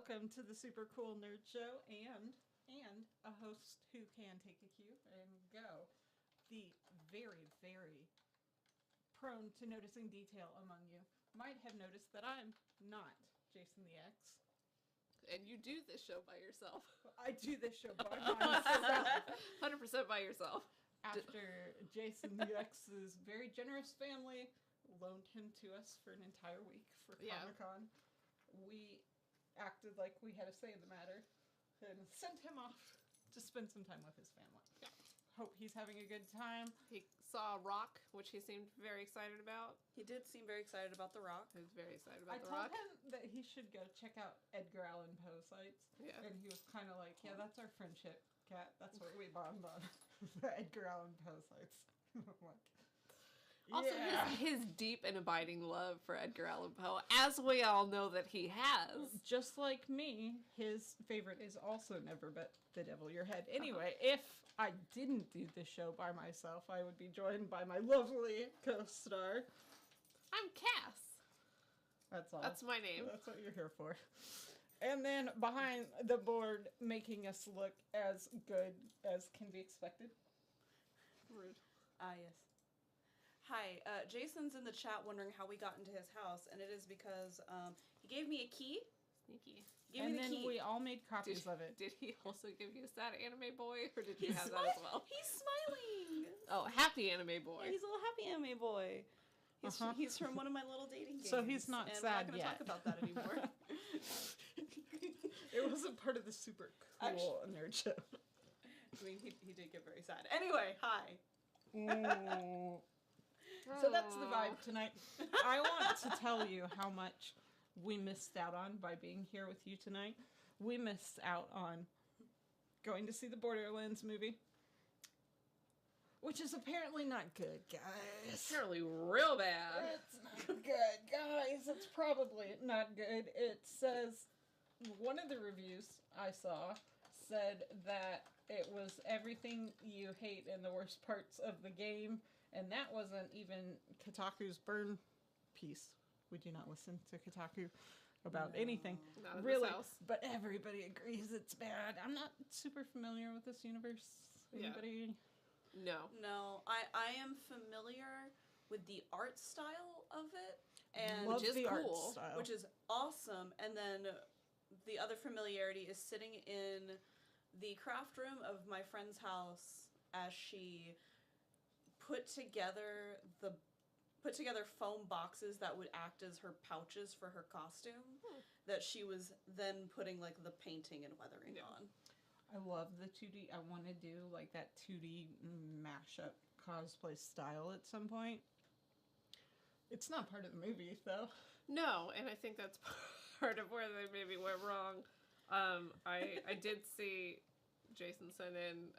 Welcome to the Super Cool Nerd Show and a host who can take a cue and go. The very prone to noticing detail among you might have noticed that I'm not Jason the X. And you do this show by yourself. I do this show by myself. 100% by yourself. After Jason the X's very generous family loaned him to us for an entire week for Comic-Con, we acted like we had a say in the matter and sent him off to spend some time with his family. Yeah. Hope he's having a good time. He saw Rock, which he seemed very excited about. He did seem very excited about The Rock. He was very excited I about The told Rock. him that he should go check out Edgar Allan Poe sites. Yeah. And he was kind of like, yeah, that's our friendship, Kat. That's what we bond on. The Edgar Allan Poe sites. I'm like, Also, yeah. his deep and abiding love for Edgar Allan Poe, as we all know that he has. Just like me, his favorite is also Never Bet the Devil Your Head. Anyway, if I didn't do this show by myself, I would be joined by my lovely co-star. I'm Cass. That's all. That's my name. That's what you're here for. And then behind the board, making us look as good as can be expected. Rude. Yes. Hi, Jason's in the chat wondering how we got into his house, and it is because he gave me a key. Sneaky. He gave And me the then key. we all made copies of it. Did he also give you a sad anime boy, or did you He's have that as well? He's smiling. Oh, happy anime boy. Yeah, he's a little happy anime boy. He's from one of my little dating games. So he's not and sad we're not yet. talk about that anymore. It wasn't part of the super cool nerd show. I mean, he did get very sad. Anyway, hi. So that's the vibe tonight. I want to tell you how much we missed out on by being here with you tonight. We missed out on going to see the Borderlands movie, which is apparently not good, guys. Apparently real bad. It's not good, guys. It's probably not good. It says, one of the reviews I saw said that it was everything you hate and the worst parts of the game, and that wasn't even Kotaku's burn piece. We do not listen to Kotaku about anything, Not in really, this house. but everybody agrees it's bad. I'm not super familiar with this universe. Yeah. Anybody? No. No, I am familiar with the art style of it, and Love which is the art cool. style. which is awesome. And then the other familiarity is sitting in the craft room of my friend's house as she put together foam boxes that would act as her pouches for her costume that she was then putting like the painting and weathering on. I love the 2D. I want to do like that 2D mashup cosplay style at some point. It's not part of the movie though. No, and I think that's part of where they maybe went wrong. I did see Jason send in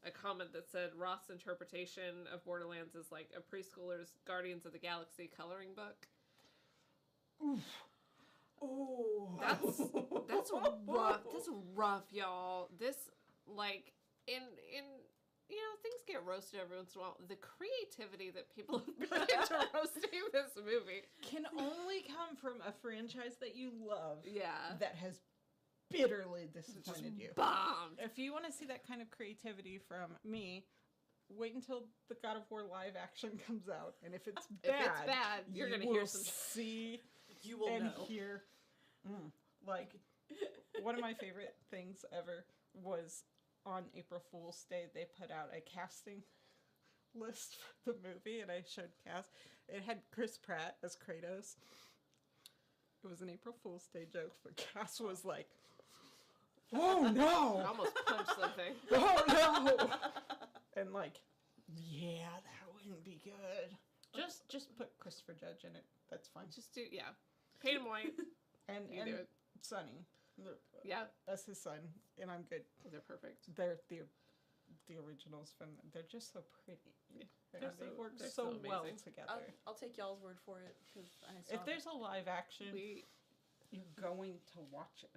a comment that said Roth's interpretation of Borderlands is like a preschooler's Guardians of the Galaxy coloring book. Oof. Oh, That's rough. That's rough, y'all. This like in you know, things get roasted every once in a while. The creativity that people have put into roasting this movie can only come from a franchise that you love. Yeah. That has bitterly disappointed you. bombed. If you want to see that kind of creativity from me, wait until the God of War live action comes out, and if it's bad, you're gonna will hear some see You will and know. hear. Like, one of my favorite things ever was on April Fool's Day, they put out a casting list for the movie, and I showed Cass. It had Chris Pratt as Kratos. It was an April Fool's Day joke, but Cass was like, "Oh I no! almost punched something. Oh no!" And like, yeah, that wouldn't be good. Just put Christopher Judge in it. That's fine. Just do, yeah. Paint him white. And You do it. Sonny. Yeah. As his son, and I'm good. They're perfect. They're the originals from. They're just so pretty. Yeah. They work They're so so well amazing. together. I'll take y'all's word for it because I saw If there's a live action, We, you're going to watch it.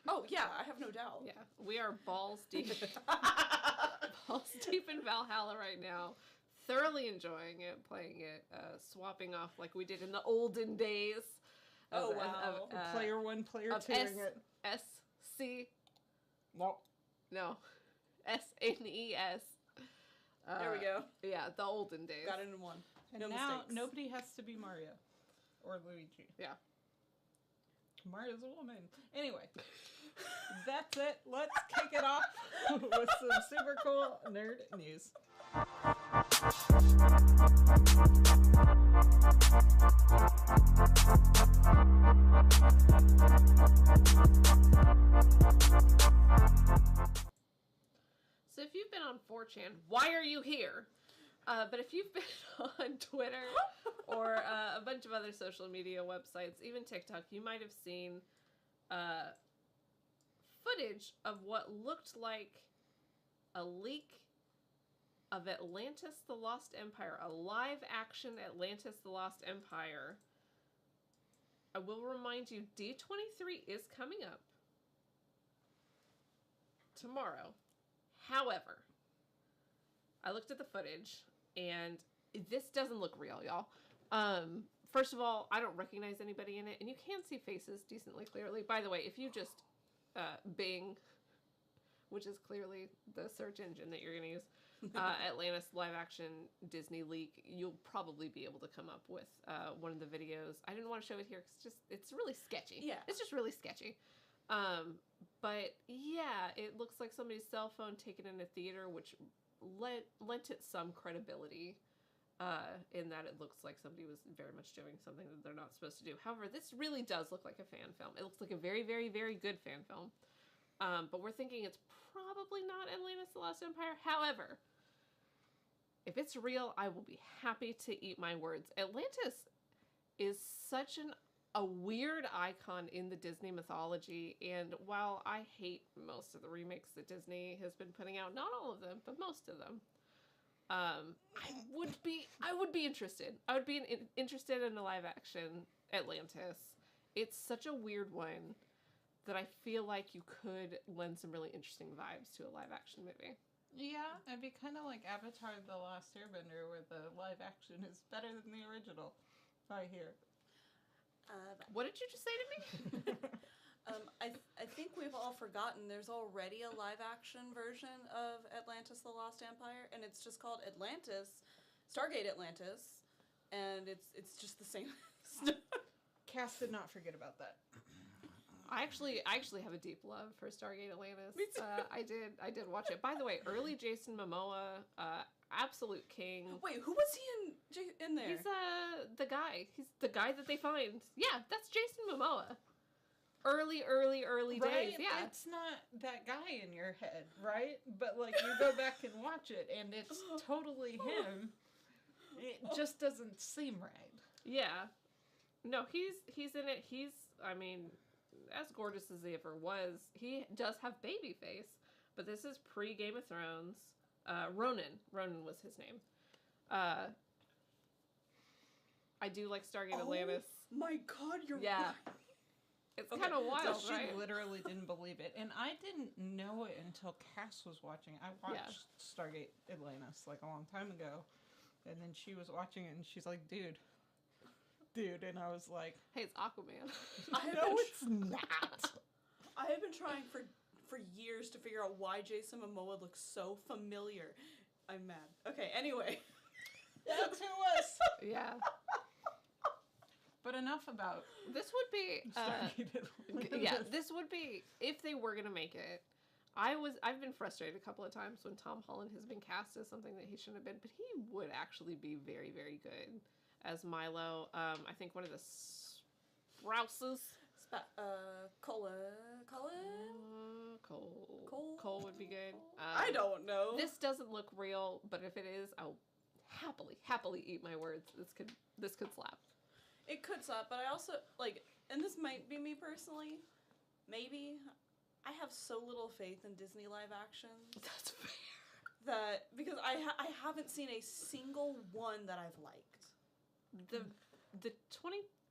Oh yeah, I have no doubt. yeah, we are balls deep. balls deep in Valhalla right now. Thoroughly enjoying it, playing it, swapping off like we did in the olden days. Oh, wow. Player 1, player of 2 -ing it. SC, Nope. no, SNES. There we go. Yeah, the olden days. Got it in one. And No now mistakes. nobody has to be Mario or Luigi. Yeah. Mario's a woman. Anyway, that's it. Let's kick it off with some super cool nerd news. So if you've been on 4chan, why are you here? But if you've been on Twitter or a bunch of other social media websites, even TikTok, you might have seen footage of what looked like a leak of Atlantis the Lost Empire, a live-action Atlantis the Lost Empire. I will remind you, D23 is coming up tomorrow. However, I looked at the footage, and this doesn't look real, y'all. First of all, I don't recognize anybody in it, and you can see faces decently clearly. By the way, if you just Bing, which is clearly the search engine that you're going to use, Atlantis live action Disney leak, you'll probably be able to come up with one of the videos. I didn't want to show it here because it's really sketchy. Yeah. It's just really sketchy. But yeah, it looks like somebody's cell phone taken in a theater, which lent it some credibility in that it looks like somebody was very much doing something that they're not supposed to do. However, this really does look like a fan film. It looks like a very, very, very good fan film. But we're thinking it's probably not Atlantis the Lost Empire. However, if it's real, I will be happy to eat my words. Atlantis is such a weird icon in the Disney mythology, and while I hate most of the remakes that Disney has been putting out, not all of them, but most of them, I would be interested. I would be interested in a live action Atlantis. It's such a weird one that I feel like you could lend some really interesting vibes to a live action movie. Yeah, it'd be kind of like Avatar: The Last Airbender, where the live action is better than the original, I hear. What did you just say to me? I think we've all forgotten there's already a live action version of Atlantis the Lost Empire, and it's just called Atlantis, Stargate Atlantis, and it's just the same stuff. Cass did not forget about that. I actually have a deep love for Stargate Atlantis. Me too. I did watch it. By the way, early Jason Momoa, absolute king. Wait, who was he in there? He's the guy. He's the guy that they find. Yeah, that's Jason Momoa. Early Right? days. Yeah, It's not that guy in your head, right? But like you go back and watch it, and it's totally him. It just doesn't seem right. yeah. No, he's in it. I mean, as gorgeous as he ever was, he does have baby face. But this is pre Game of Thrones. Ronan was his name. I do like Stargate Atlantis. My God, you're Yeah. right. It's Okay, kind of wild, She right? literally didn't believe it. And I didn't know it until Cass was watching. I watched Stargate Atlantis like a long time ago. And then she was watching it and she's like, dude. And I was like, Hey, it's Aquaman. no, it's not. I have been trying for years to figure out why Jason Momoa looks so familiar. I'm mad. Okay, anyway. That's who it was. Yeah. But enough about This would be Stargate Atlantis. yeah, this would be if they were gonna make it. I've been frustrated a couple of times when Tom Holland has been cast as something that he shouldn't have been, but he would actually be very, very good as Milo. I think one of the Sprouses. Colin? Cole would be good. I don't know. This doesn't look real, but if it is, I'll happily eat my words. This could slap. It could slap, but I also, like, and this might be me personally, maybe, I have so little faith in Disney live actions. That's fair. That, because I haven't seen a single one that I've liked.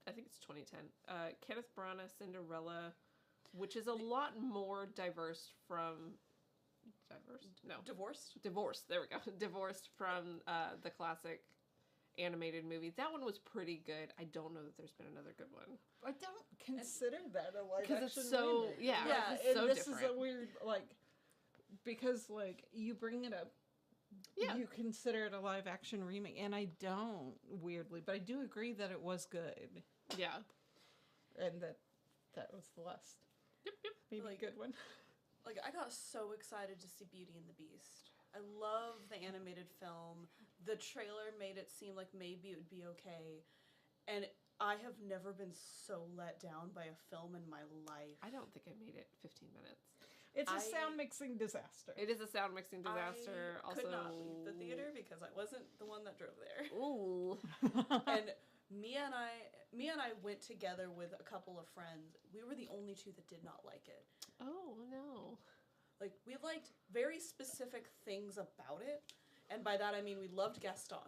I think it's 2010, Kenneth Branagh Cinderella, which is a lot more divorced from Divorced, there we go. Divorced from the classic animated movie. That one was pretty good. I don't know that there's been another good one. I don't consider that a live action Because it's so, remake. yeah, it's and so this different. is a weird, like, because, like, you bring it up, Yeah. you consider it a live action remake, and I don't, weirdly, but I do agree that it was good, Yeah. and that was the last, maybe Like- a good one. Like, I got so excited to see Beauty and the Beast. I love the animated film. The trailer made it seem like maybe it would be okay. And I have never been so let down by a film in my life. I don't think I made it 15 minutes. It's a I- sound mixing disaster. It is a sound mixing disaster. I Also, could not leave the theater because I wasn't the one that drove there. Ooh. And Mia and I went together with a couple of friends. We were the only two that did not like it. Oh no. Like, we liked very specific things about it, and by that I mean we loved Gaston.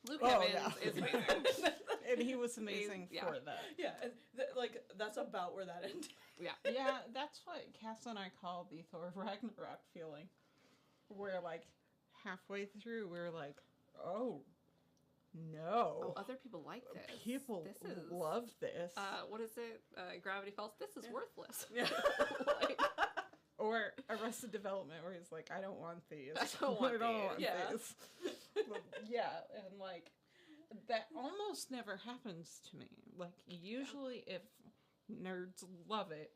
Luke Oh, Evans yeah. is amazing. And he was amazing Yeah. for that. Yeah, and like that's about where that ended. Yeah, that's what Cass and I call the Thor Ragnarok feeling. Where, like, halfway through, we're like, oh, no. Oh, other people like this. People This is love this. what is it? Gravity Falls. This is worthless. Yeah. Like, Or Arrested Development, where he's like, I don't want these. I don't want these. Yeah. these. But, yeah, and, like, that almost never happens to me. Like, usually if nerds love it,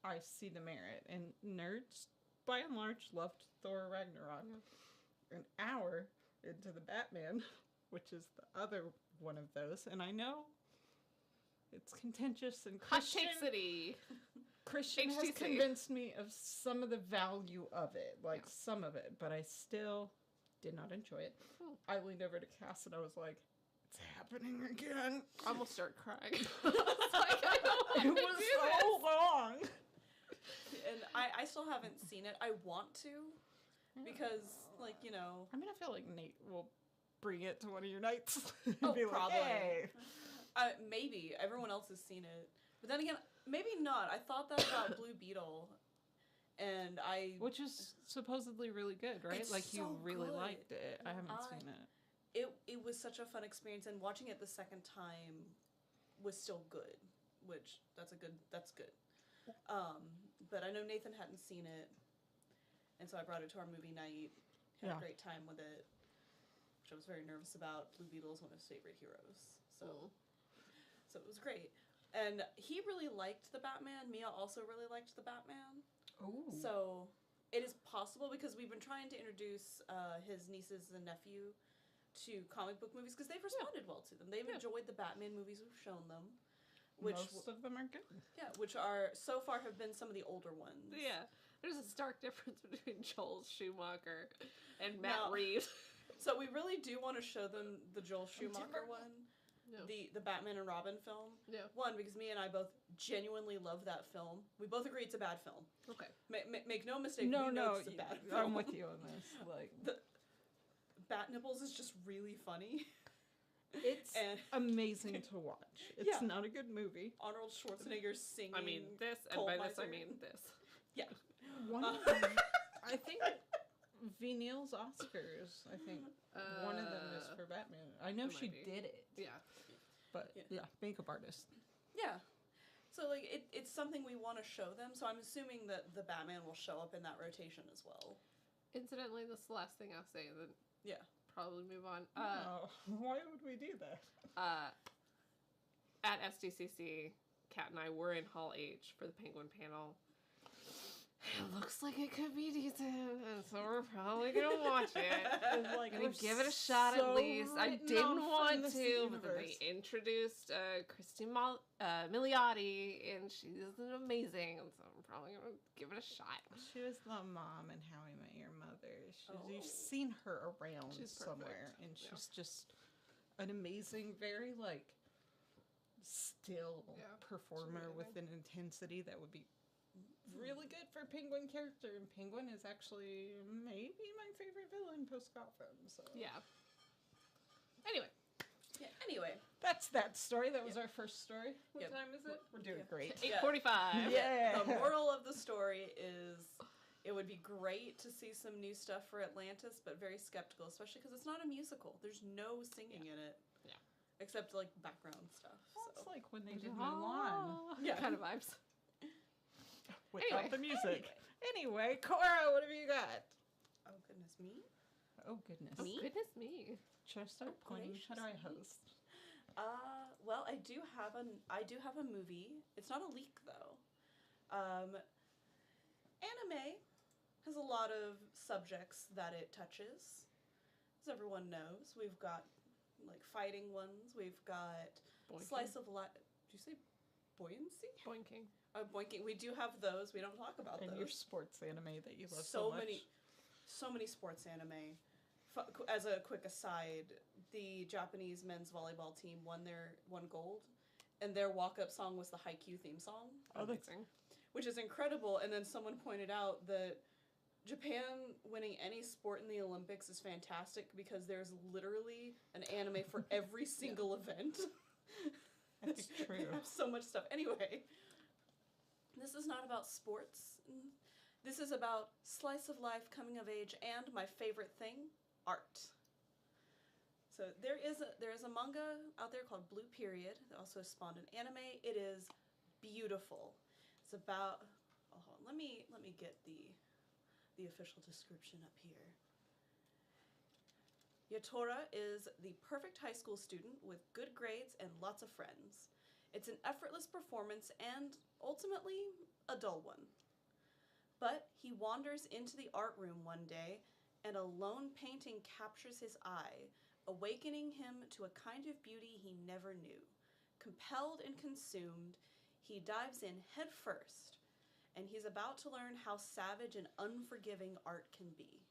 I see the merit. And nerds, by and large, loved Thor Ragnarok. An hour into the Batman, which is the other one of those, and I know it's contentious and Hot Take City. Christian has HTC. convinced me of some of the value of it, like Yeah. some of it, but I still did not enjoy it. Hmm. I leaned over to Cass and I was like, "It's happening again." I almost started crying. I was like, I don't It wanna was do so this. long. And I still haven't seen it. I want to, because, like, you know... I mean, I feel like Nate will bring it to one of your nights. And Oh, be like, probably. "Hey." Maybe. Everyone else has seen it. But then again, maybe not. I thought that about Blue Beetle, and I... Which is supposedly really good, right? It's Like, you so really good. liked it. I haven't seen it. It was such a fun experience, and watching it the second time was still good, which that's good. But I know Nathan hadn't seen it, and so I brought it to our movie night. Had Yeah. a great time with it, which I was very nervous about. Blue Beetle is one of his favorite heroes, so it was great. And he really liked the Batman. Mia also really liked the Batman. Ooh. So it is possible, because we've been trying to introduce his nieces and nephew to comic book movies, because they've responded well to them. They've enjoyed the Batman movies we've shown them, which Most of them are good. which are so far have been some of the older ones. Yeah. There's a stark difference between Joel Schumacher and Matt Now- Reeves. So we really do want to show them the Joel Schumacher one, No. the Batman and Robin film. Yeah. One, because me and I both genuinely love that film. We both agree it's a bad film. Okay. Make no mistake. No, we know no, it's a bad film. I'm with you on this. Like, Bat Nipples is just really funny. it's And amazing to watch. It's Yeah. not a good movie. Arnold Schwarzenegger singing. I mean this, and Coal by this I Miser. mean this. Yeah. One of them, I think V. Neil's Oscars, I think one of them is for Batman. I know it she might be. did it, Yeah. but yeah, makeup artist. Yeah. So, like, it's something we want to show them, so I'm assuming that the Batman will show up in that rotation as well. Incidentally, this is the last thing I'll say, then Yeah. probably move on. Oh, why would we do that? At SDCC, Kat and I were in Hall H for the Penguin panel. It looks like it could be decent, and so we're probably gonna watch it. Like, Gonna we're give it a shot so at least. I written didn't off from want this to, but then universe. they introduced Christine Milioti, and she's amazing, and so I'm probably gonna give it a shot. She was the mom in How I Met Your Mother. You've Oh. seen her around She's somewhere, perfect. and Yeah. she's just an amazing, very like still Yeah, performer really with an intensity that would be really good for Penguin character. And Penguin is actually maybe my favorite villain post Gotham. So Yeah. Anyway, Yeah. Anyway. that's that story. That was our first story. What Yep. time is it? We're doing Yeah. great. 8:45. Yeah. The moral of the story is it would be great to see some new stuff for Atlantis, but very skeptical, especially because it's not a musical. There's no singing in it. Yeah. Except, like, background stuff. Well, it's So. like when they did Mulan Yeah. Kind of vibes. without Anyway. the music. Anyway, Cora, what have you got? Oh, goodness me. Oh goodness. Oh, goodness me. Should I start Oh, pointing? How do I gracious host? Well, I do have a movie. It's not a leak though. Anime has a lot of subjects that it touches, as everyone knows. We've got like fighting ones. We've got Boykin. slice of life. Did you say buoyancy? Boinking. Boinking. We do have those. We don't talk about And those. your sports anime that you love so much. So many sports anime. As a quick aside, the Japanese men's volleyball team won gold, and their walk-up song was the Haikyuu theme song. Oh, that's Amazing. Which is incredible. And then someone pointed out that Japan winning any sport in the Olympics is fantastic because there's literally an anime for every single event. That's true. They have so much stuff. Anyway, this is not about sports. This is about slice of life, coming of age, and my favorite thing, art. So there is a manga out there called Blue Period that also spawned an anime. It is beautiful. It's about let me get the official description up here. Yatora is the perfect high school student with good grades and lots of friends. It's an effortless performance and ultimately a dull one. But he wanders into the art room one day and a lone painting captures his eye, awakening him to a kind of beauty he never knew. Compelled and consumed, he dives in head first, and he's about to learn how savage and unforgiving art can be.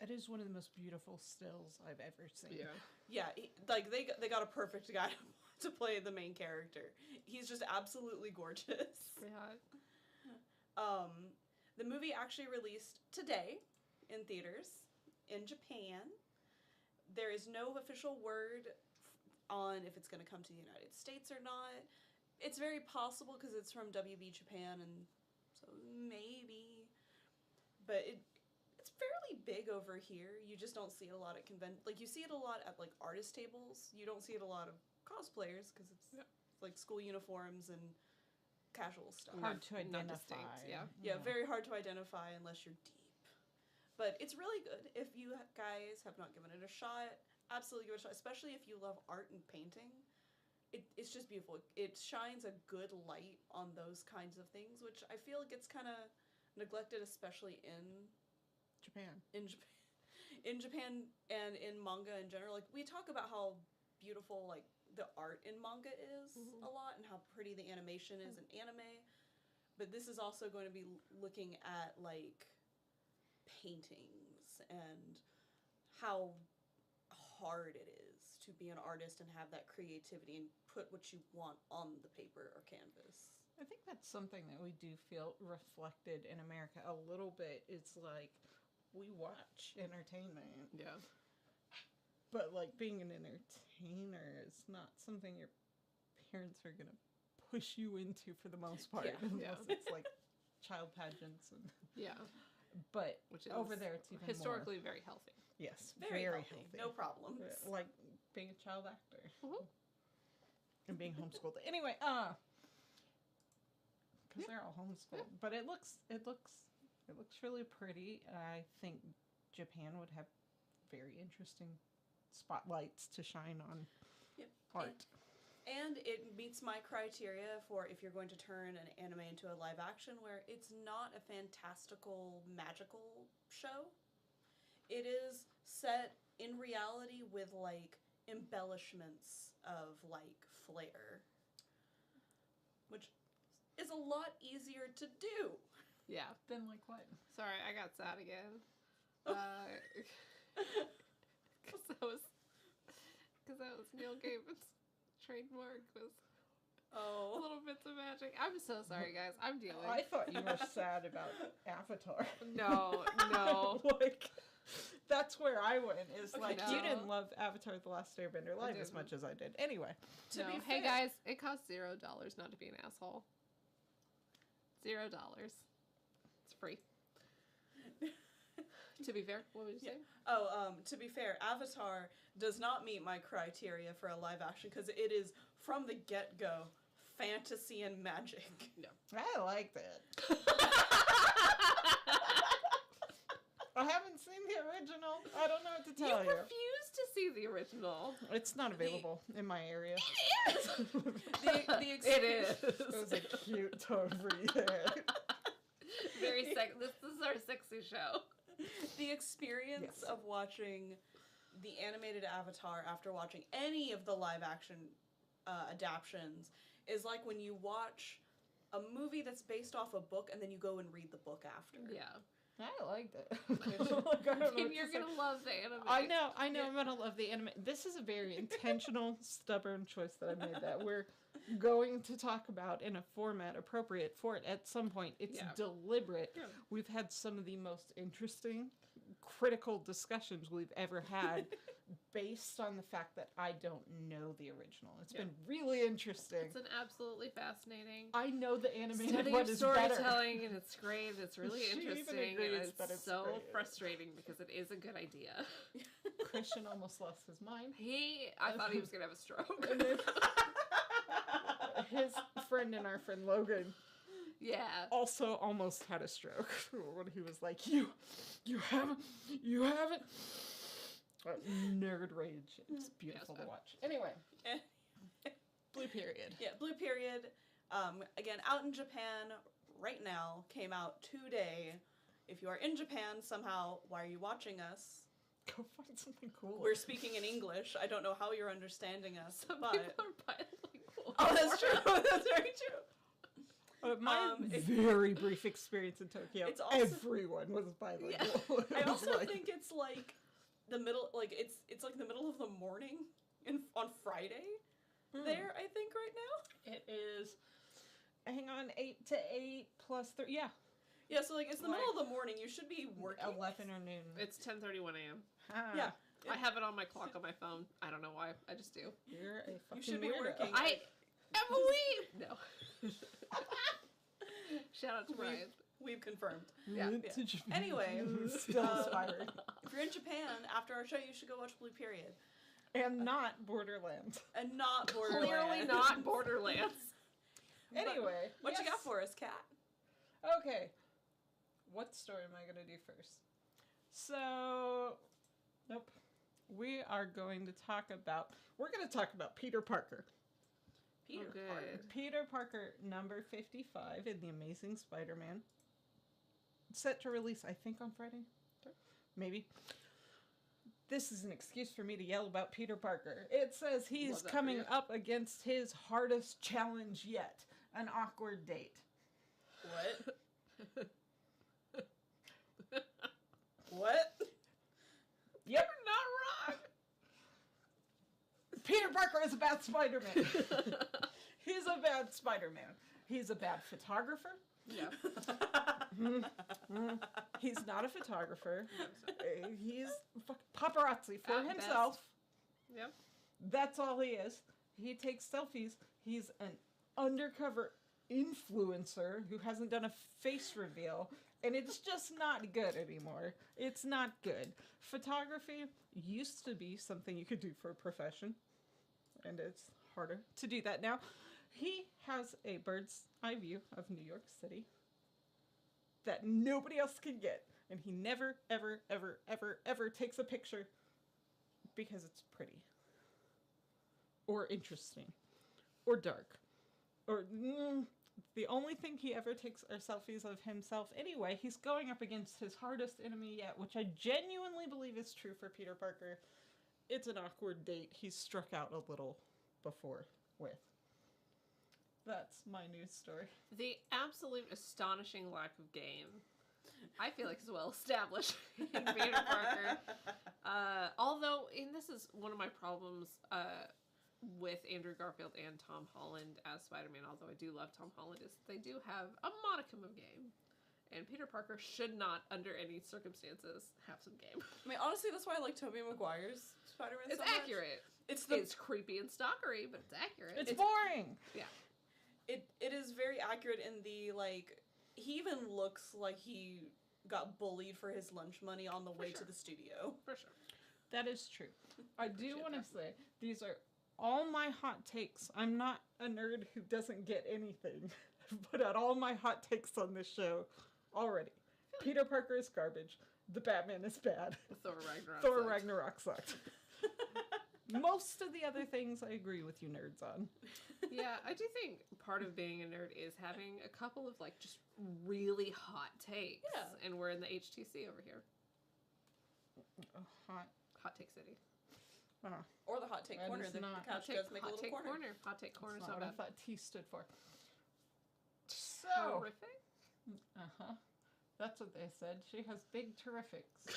It is one of the most beautiful stills I've ever seen. Yeah. Yeah, they got a perfect guy to play the main character. He's just absolutely gorgeous. Yeah. The movie actually released today in theaters in Japan. There is no official word on if it's going to come to the United States or not. It's very possible because it's from WB Japan, and so maybe. But it's fairly big over here. You just don't see it a lot at you see it a lot at like artist tables. You don't see it a lot of cosplayers because it's like school uniforms and casual stuff. Hard to Not identify. distinct, yeah. Yeah, very hard to identify unless you're deep. But it's really good. If you guys have not given it a shot, absolutely give it a shot, especially if you love art and painting. It's just beautiful. It shines a good light on those kinds of things, which I feel gets kind of neglected, especially in Japan. In Japan and in manga in general. Like, we talk about how beautiful like the art in manga is a lot and how pretty the animation is in anime, but this is also going to be looking at like paintings and how hard it is to be an artist and have that creativity and put what you want on the paper or canvas. I think that's something that we do feel reflected in America a little bit. It's like we watch entertainment. Yeah. But like being an entertainer is not something your parents are going to push you into for the most part. Yeah. Unless it's like child pageants. And Yeah. But Which is over there it's even historically more. very healthy. Yes, Very healthy. No problems. Like being a child actor. Mhm. And being homeschooled. Anyway, because they're all homeschooled. Yeah. But it looks really pretty. I think Japan would have very interesting spotlights to shine on art. And it meets my criteria for if you're going to turn an anime into a live action where it's not a fantastical, magical show. It is set in reality with, like, embellishments of, like, flair. Which is a lot easier to do. Yeah. Then like what? Sorry, I got sad again. Because that was Neil Gaiman's trademark was little bits of magic. I'm so sorry, guys. I'm dealing. I thought you were sad about Avatar. No. Like, that's where I went. Is Okay, like no. you didn't love Avatar: The Last Airbender live as didn't. much as I did. Anyway, To be Hey fair- guys, it costs $0 not to be an asshole. $0. It's free. To be fair, what would you say? To be fair, Avatar does not meet my criteria for a live action because it is, from the get-go, fantasy and magic. No. I like that. I haven't seen the original. I don't know what to tell you. refuse to see the original. It's not available in my area. It is. It was a cute over there. Very sexy. This is our sexy show. The experience Yes. of watching the animated Avatar after watching any of the live action adaptions is like when you watch a movie that's based off a book and then you go and read the book after. Yeah. I liked it. And you're going to love the anime. I know, I'm going to love the anime. This is a very intentional, stubborn choice that I made that we're going to talk about in a format appropriate for it at some point. It's deliberate. Yeah. We've had some of the most interesting, critical discussions we've ever had based on the fact that I don't know the original. It's been really interesting. It's an absolutely fascinating. I know the animated study one of is storytelling, better. and it's great. It's really She even interesting, agrees and that it's it's so great. frustrating because it is a good idea. Christian almost lost his mind. I thought he was gonna have a stroke. And then his friend and our friend Logan also almost had a stroke when he was like, you haven't nerd rage. It's beautiful to watch. Anyway, Blue Period. Yeah, Blue Period. Again, out in Japan right now, came out today. If you are in Japan somehow, why are you watching us? Go find something cool. We're speaking in English. I don't know how you're understanding us, Some but people are bilingual. oh, that's true. That's very true. My very brief experience in Tokyo, it's also, everyone was bilingual. Yeah. I also think it's like the middle, like it's like the middle of the morning on Friday. There, I think right now it is. Hang on, 8 to 8 plus 3. Yeah. Yeah, so like it's the middle of the morning. You should be working. 11 or noon. It's 10:31 a.m. Yeah. I have it on my clock on my phone. I don't know why. I just do. You're a fucking You should be weirdo. working. Emily! No. Shout out to Brian. We've confirmed. Yeah. Anyway, still aspiring. If you're in Japan, after our show, you should go watch Blue Period. And not Borderlands. And not Borderlands. Clearly not Borderlands. Anyway. What you got for us, Kat? Okay. What story am I going to do first? So, nope. We're going to talk about Peter Parker. Peter Parker number 55 in The Amazing Spider-Man. Set to release, I think, on Friday? Maybe. This is an excuse for me to yell about Peter Parker. It says he's coming up against his hardest challenge yet. An awkward date. What? What? Yep. You're not wrong. Peter Parker is a bad Spider-Man. He's a bad Spider-Man. He's a bad photographer. Yeah. He's not a photographer. He's paparazzi for himself. Best. Yep. That's all he is. He takes selfies. He's an undercover influencer who hasn't done a face reveal. And it's just not good anymore. It's not good. Photography used to be something you could do for a profession. And it's harder to do that now. He has a bird's eye view of New York City that nobody else can get. And he never, ever, ever, ever, ever takes a picture because it's pretty. Or interesting. Or dark. Or... the only thing he ever takes are selfies of himself anyway. He's going up against his hardest enemy yet, which I genuinely believe is true for Peter Parker. It's an awkward date he's struck out a little before with. That's my news story. The absolute astonishing lack of game, I feel like, is well established in Peter Parker. Although, and this is one of my problems with Andrew Garfield and Tom Holland as Spider-Man, although I do love Tom Holland, is they do have a modicum of game. And Peter Parker should not, under any circumstances, have some game. I mean, honestly, that's why I like Tobey Maguire's Spider-Man It's so much. accurate. It's creepy and stalkery, but it's accurate. It's boring! Yeah. It is very accurate in the, like, he even looks like he got bullied for his lunch money on the way to the studio. For sure. That is true. I do want to say, these are all my hot takes. I'm not a nerd who doesn't get anything. Put out all my hot takes on this show already. Peter Parker is garbage. The Batman is bad. Thor Ragnarok sucked. Most of the other things I agree with you nerds on. Yeah, I do think part of being a nerd is having a couple of, like, just really hot takes. Yeah. And we're in the HTC over here. Hot Take City. Or the hot take That corner. is The not- couch does make a little corner. Hot take corner. That's So not what I bad. thought T stood for. So, Horrific. That's what they said. She has big terrifics.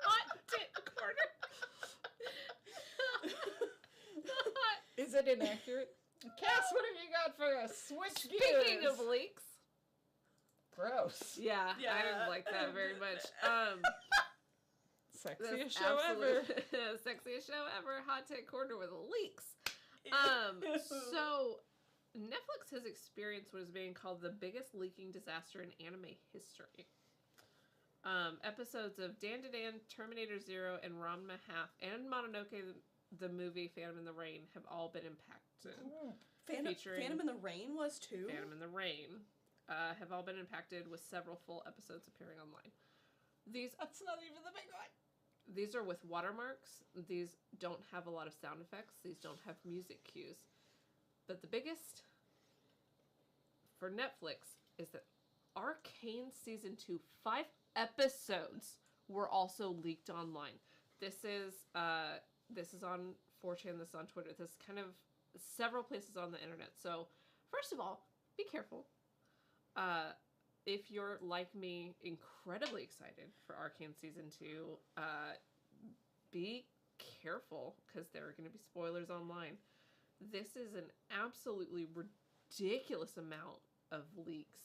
Hot take corner. Is it inaccurate? Cass, what have you got for us? Switch Speaking gears. of leaks. Gross. Yeah, I Yeah. didn't like that very much. Sexiest That's show ever. Sexiest show ever. Hot take corner with leaks. So Netflix has experienced what is being called the biggest leaking disaster in anime history. Episodes of Dan to Dan, Terminator Zero, and Ranma Half, and Mononoke the movie Phantom in the Rain have all been impacted. Featuring- Phantom in the Rain was too. Phantom in the Rain have all been impacted with several full episodes appearing online. That's not even the big one. These are with watermarks. These don't have a lot of sound effects. These don't have music cues. But the biggest for Netflix is that Arcane Season 2, 5 episodes were also leaked online. This is on 4chan, this is on Twitter, this is kind of several places on the internet. So, first of all, be careful. If you're, like me, incredibly excited for Arcane Season 2, be careful, because there are going to be spoilers online. This is an absolutely ridiculous amount of leaks.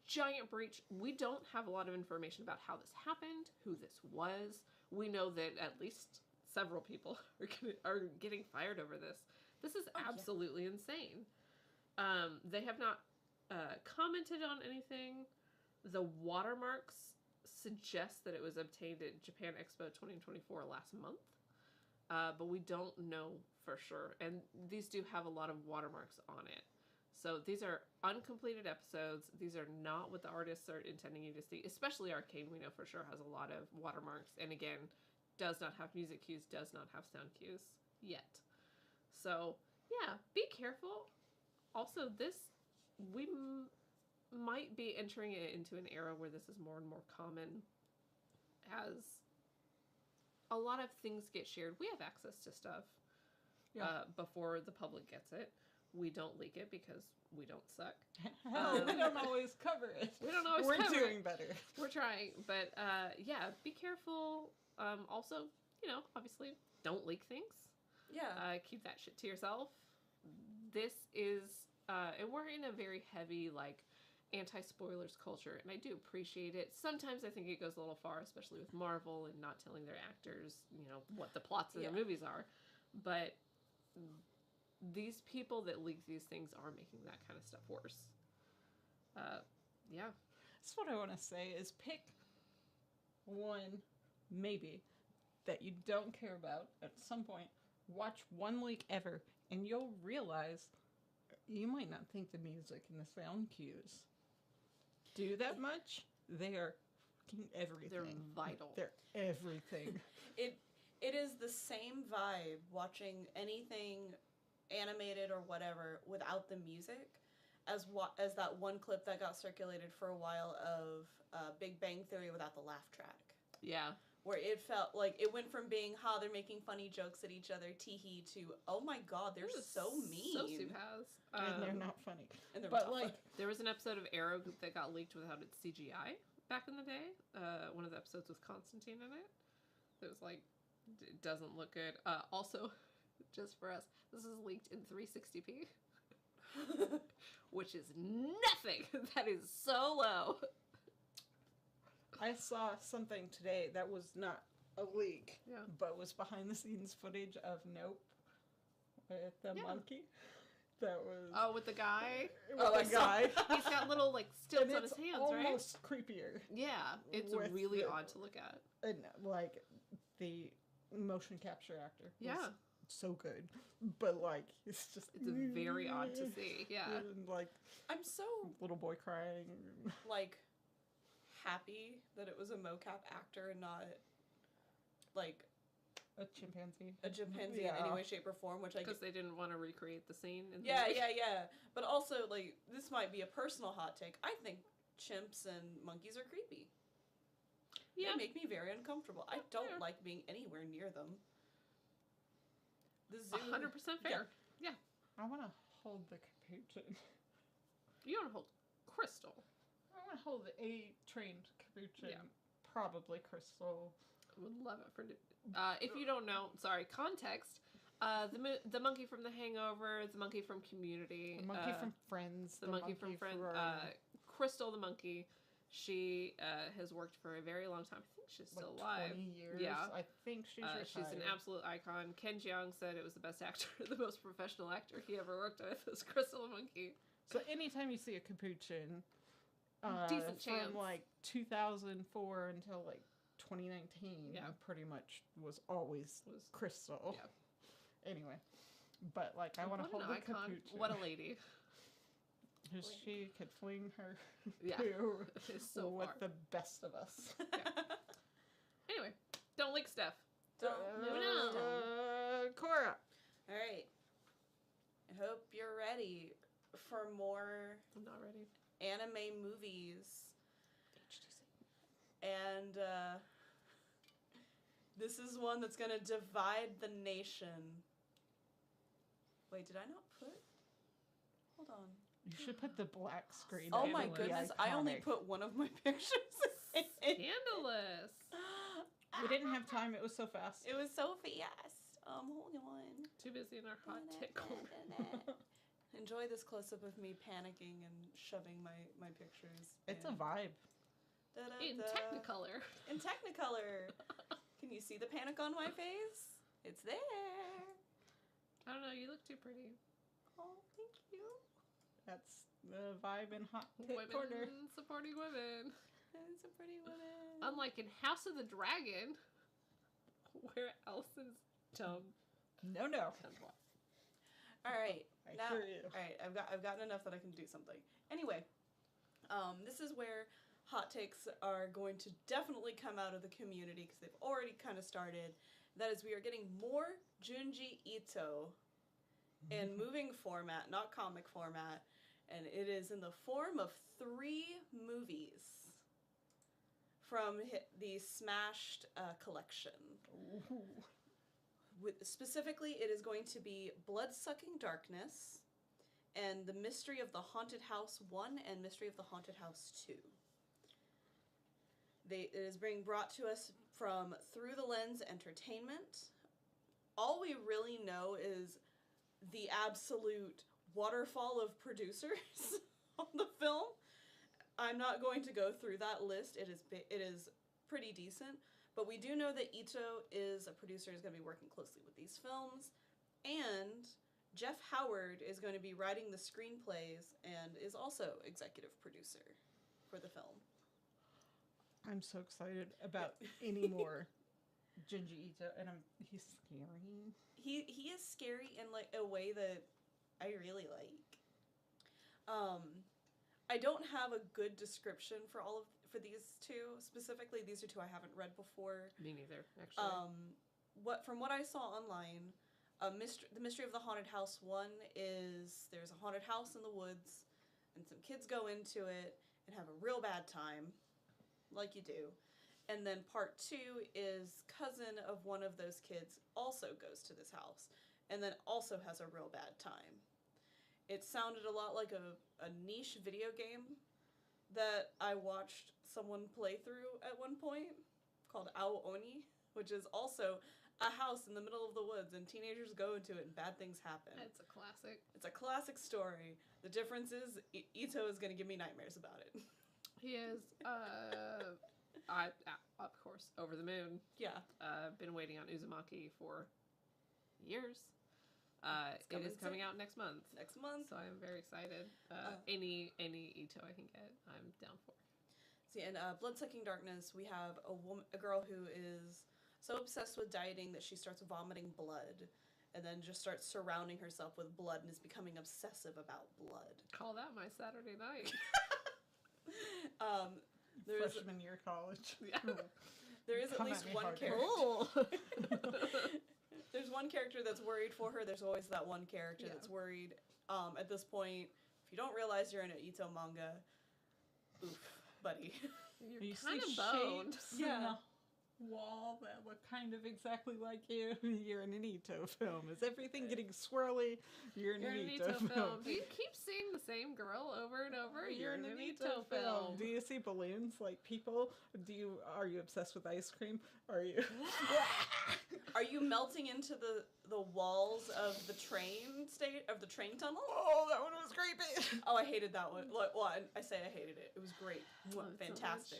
Giant breach. We don't have a lot of information about how this happened, who this was. We know that at least several people are getting fired over this. This is absolutely insane. They have not commented on anything. The watermarks suggest that it was obtained at Japan Expo 2024 last month, but we don't know for sure. And these do have a lot of watermarks on it. So these are uncompleted episodes. These are not what the artists are intending you to see. Especially Arcane, we know for sure, has a lot of watermarks. And again, does not have music cues, does not have sound cues yet. So, yeah, be careful. Also, we might be entering it into an era where this is more and more common as a lot of things get shared. We have access to stuff before the public gets it. We don't leak it because we don't suck. We don't always cover it. We don't always We're cover doing it. better. We're trying. But, be careful. Also, obviously, don't leak things. Yeah. Keep that shit to yourself. This is, and we're in a very heavy, anti-spoilers culture, and I do appreciate it. Sometimes I think it goes a little far, especially with Marvel and not telling their actors, what the plots of their movies are. But these people that leak these things are making that kind of stuff worse. That's what I want to say is pick one, maybe, that you don't care about at some point. Watch one leak ever, and you'll realize you might not think the music and the sound cues do that much. They are fucking everything. They're vital. They're everything. It is the same vibe watching anything animated or whatever without the music as that one clip that got circulated for a while of Big Bang Theory without the laugh track. Yeah. Where it felt like it went from being, they're making funny jokes at each other, tee-hee, to, oh my god, they're so mean. Sociopaths. And they're not funny. And they're But, tough. There was an episode of Arrow that got leaked without its CGI back in the day. One of the episodes with Constantine in it. It was it doesn't look good. Also, just for us, this is leaked in 360p. Which is nothing. That is so low. I saw something today that was not a leak, Yeah. but was behind the scenes footage of Nope with the Yeah. monkey. That was Oh, with the guy? with the guy. He's got little, stilts And on his it's hands, almost creepier. Yeah. It's with really the- odd to look at. And the motion capture actor. Was Yeah. so good, but it's just It's very odd to see. Yeah. And I'm so, little boy crying. happy that it was a mocap actor and not, A chimpanzee. a chimpanzee in any way, shape, or form, which I Because they didn't want to recreate the scene. In the Yeah, movie. yeah. But also, this might be a personal hot take. I think chimps and monkeys are creepy. Yeah. They make me very uncomfortable. I don't Fair. like being anywhere near them. The zoo. 100% fair. Yeah. I want to hold the capuchin. You don't hold Crystal. I want to hold a trained capuchin. Yeah. Probably Crystal. Would love it for. If you don't know, sorry, context. The monkey from The Hangover, the monkey from Community, The monkey from Friends. the monkey from Friends, Crystal the monkey. She has worked for a very long time. I think she's like still alive. 20 years. Yeah. I think she's retired. She's an absolute icon. Ken Jeong said it was the best actor, the most professional actor he ever worked with was Crystal the monkey. So anytime you see a capuchin, Decent chance. from like 2004 until like 2019, Yeah. pretty much was always Was Crystal. Yeah. Anyway, but like I want to What hold an the icon. capuchin. What a lady. Because she could fling her Yeah. poo It's so with far. the best of us. Anyway, don't lick Steph. Don't. Moving on. Cora. All right. I hope you're ready for more I'm not ready. anime movies. And this is one that's going to divide the nation. Wait, did I not put? Hold on. You should put the black screen. Oh in. my It would be goodness, I only iconic. put one of my pictures in. Scandalous. We didn't have time. It was so fast. It was so fast. Hold on. Too busy in our hot tick corner. Enjoy this close-up of me panicking and shoving my pictures. It's a in. vibe. In Da-da-da. Technicolor. In Technicolor. Can you see the panic on my face? It's there. I don't know, you look too pretty. Oh, thank you. That's the vibe in Hot Tit Women Corner. supporting women. It's a pretty woman. Unlike in House of the Dragon, where Elsa's dumb. No. All right. I Now, hear you. all right. I've gotten enough that I can do something. Anyway, this is where hot takes are going to definitely come out of the community because they've already kind of started. That is, we are getting more Junji Ito in moving format, not comic format, and it is in the form of 3 movies from the Smashed collection. Ooh. Specifically, it is going to be Blood-Sucking Darkness and The Mystery of the Haunted House 1 and Mystery of the Haunted House 2. It is being brought to us from Through the Lens Entertainment. All we really know is the absolute waterfall of producers on the film. I'm not going to go through that list. It is pretty decent. But we do know that Ito is a producer, is going to be working closely with these films. And Jeff Howard is going to be writing the screenplays and is also executive producer for the film. I'm so excited about any more Junji Ito, and he's scary. He is scary in like a way that I really like. I don't have a good description for these two specifically. These are two I haven't read before. Me neither, actually. From what I saw online, the Mystery of the Haunted House 1 is there's a haunted house in the woods, and some kids go into it and have a real bad time, like you do. And then part 2 is cousin of one of those kids also goes to this house, and then also has a real bad time. It sounded a lot like a niche video game that I watched someone play through at one point called Ao Oni, which is also a house in the middle of the woods and teenagers go into it and bad things happen. It's a classic. It's a classic story. The difference is Ito is going to give me nightmares about it. He is, of course, over the moon. Yeah. Been waiting on Uzumaki for years. It is coming out next month. Next month. So I am very excited. Any Ito I can get, I'm down for. See, in Blood-Sucking Darkness, we have a girl who is so obsessed with dieting that she starts vomiting blood and then just starts surrounding herself with blood and is becoming obsessive about blood. Call that my Saturday night. There's Freshman year college. Yeah. there is at Come least at me one hard. character. Oh. There's one character that's worried for her. There's always that one character that's worried. At this point, if you don't realize you're in an Ito manga, oof, buddy. You're You kind see of boned. shapes Yeah. in the wall that look kind of exactly like you. You're in an Ito film. Is everything getting swirly? You're in You're an in an Ito Ito film. film. Do you keep seeing the same girl over and over? You're in an Ito film. Do you see balloons like people? Are you obsessed with ice cream? Are you? Are you melting into the walls of the train tunnel? Oh, that one was creepy. Oh, I hated that one. Well, I say I hated it. It was great. I love it so Fantastic.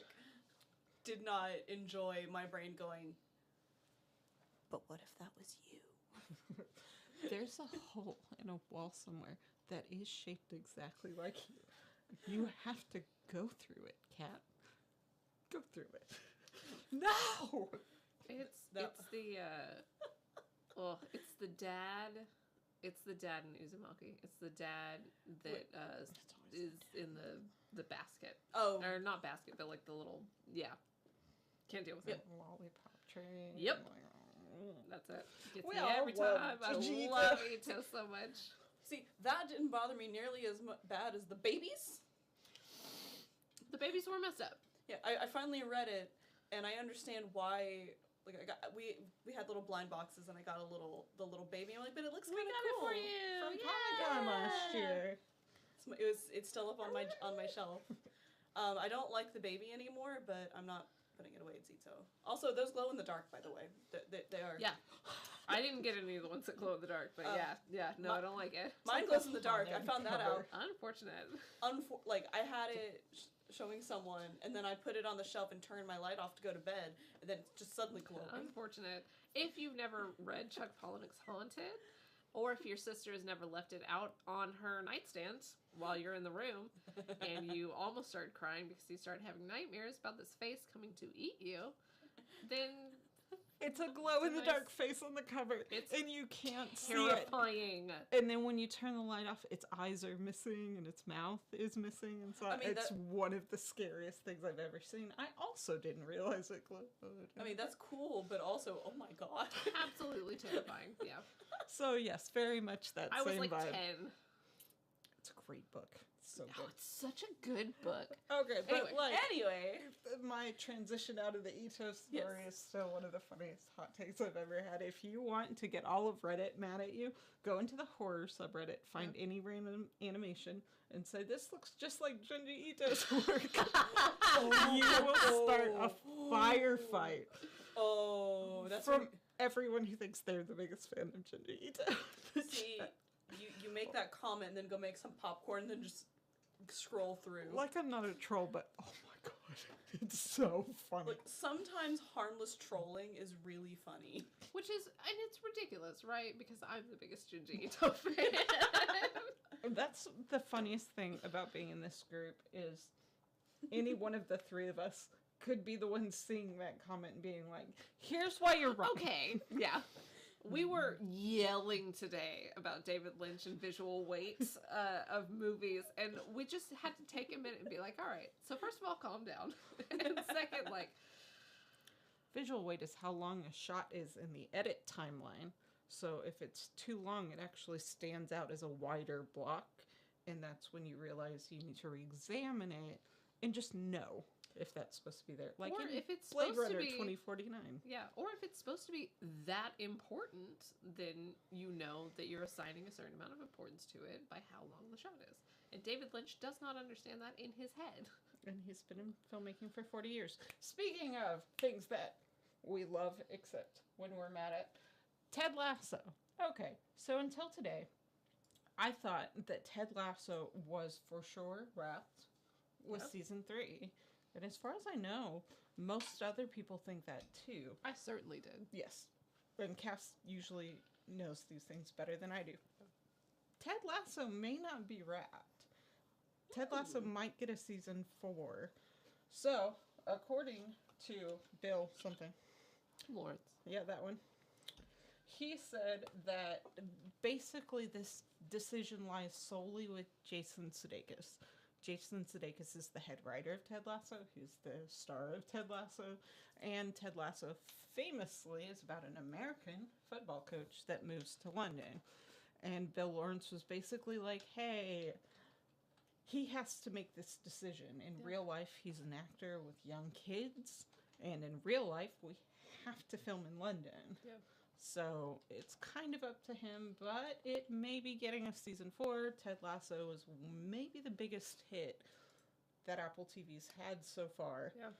Did not enjoy my brain going, but what if that was you? There's a hole in a wall somewhere that is shaped exactly like you. You have to go through it, Kat. Go through it. No! It's No. it's the dad. It's the dad in Uzumaki. It's the dad that is in the basket. Oh, Or not basket, but like the little Can't deal with it. Lollipop train. Yep. Like, That's it. Gets We me all every love time. I Ito. love Ito so much. see, that didn't bother me nearly as bad as the babies. The babies were messed up. Yeah, I finally read it, and I understand why. Like we had little blind boxes, and I got the little baby. I'm like, but it looks We kind of got cool. it for you. From Comic-Con last year. It's still up on my shelf. I don't like the baby anymore, but I'm not putting it away. It's Ito. Also, those glow in the dark, by the way. They are. Yeah. I didn't get any of the ones that glow in the dark, but no, I don't like it. Mine like glows a in the dark. I found that cover. out. Unfortunate. Like I had it showing someone, and then I put it on the shelf and turned my light off to go to bed, and then it's just suddenly glowing. Unfortunate. If you've never read Chuck Palahniuk's Haunted, or if your sister has never left it out on her nightstand while you're in the room, and you almost started crying because you started having nightmares about this face coming to eat you, then It's a glow in the dark face on the cover, It's and you can't see it. terrifying. And then when you turn the light off, its eyes are missing and its mouth is missing, and so I mean, it's one of the scariest things I've ever seen. I also didn't realize it glowed. I mean, that's cool, but also, oh my god. Absolutely terrifying. Yeah. So yes, very much that I was same like vibe. 10. It's a great book. It's so Oh, good. it's such a good book. Okay, but Anyway, my transition out of the Ito story Yes. is still one of the funniest hot takes I've ever had. If you want to get all of Reddit mad at you, go into the horror subreddit, find any random animation, and say, this looks just like Junji Ito's work. You will start a firefight oh, that's from everyone who thinks they're the biggest fan of Junji Ito. see, you make that comment and then go make some popcorn and then just scroll through. Like, I'm not a troll, but oh my god, it's so funny. Like, sometimes harmless trolling is really funny. Which is, and it's ridiculous, right? Because I'm the biggest Junji Ito fan. That's the funniest thing about being in this group is any one of the three of us could be the one seeing that comment and being like, here's why you're wrong. Okay, yeah. We were yelling today about David Lynch and visual weights of movies, and we just had to take a minute and be like, all right, so first of all, calm down. And second, like... Visual weight is how long a shot is in the edit timeline. So if it's too long, it actually stands out as a wider block, and that's when you realize you need to re-examine it and just know if that's supposed to be there. Like or in if it's Blade supposed Runner to be... 2049. Yeah, or if it's supposed to be that important, then you know that you're assigning a certain amount of importance to it by how long the shot is. And David Lynch does not understand that in his head. And he's been in filmmaking for 40 years. Speaking of things that we love except when we're mad at, Ted Lasso. Okay, so until today, I thought that Ted Lasso was for sure wrapped with season 3. And as far as I know, most other people think that too. I certainly did. Yes. And Cass usually knows these things better than I do. Ted Lasso may not be wrapped. Ted Lasso might get a season 4. So, according to Bill something. Lawrence. Yeah, that one. He said that basically this decision lies solely with Jason Sudeikis. Jason Sudeikis is the head writer of Ted Lasso. He's the star of Ted Lasso. And Ted Lasso famously is about an American football coach that moves to London. And Bill Lawrence was basically like, hey, he has to make this decision. In Yeah. real life, he's an actor with young kids, and in real life, we have to film in London. Yeah. So it's kind of up to him, but it may be getting a season 4. Ted Lasso is maybe the biggest hit that Apple TV's had so far. Yeah.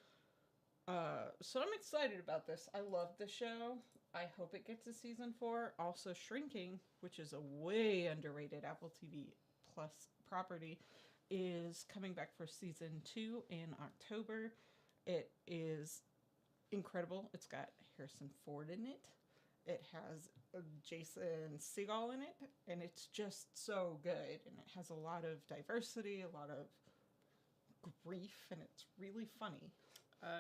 So I'm excited about this. I love the show. I hope it gets a season 4. Also, Shrinking, which is a way underrated Apple TV Plus property, is coming back for season 2 in October. It is incredible. It's got Harrison Ford in it. It has Jason Segel in it, and it's just so good. And it has a lot of diversity, a lot of grief, and it's really funny.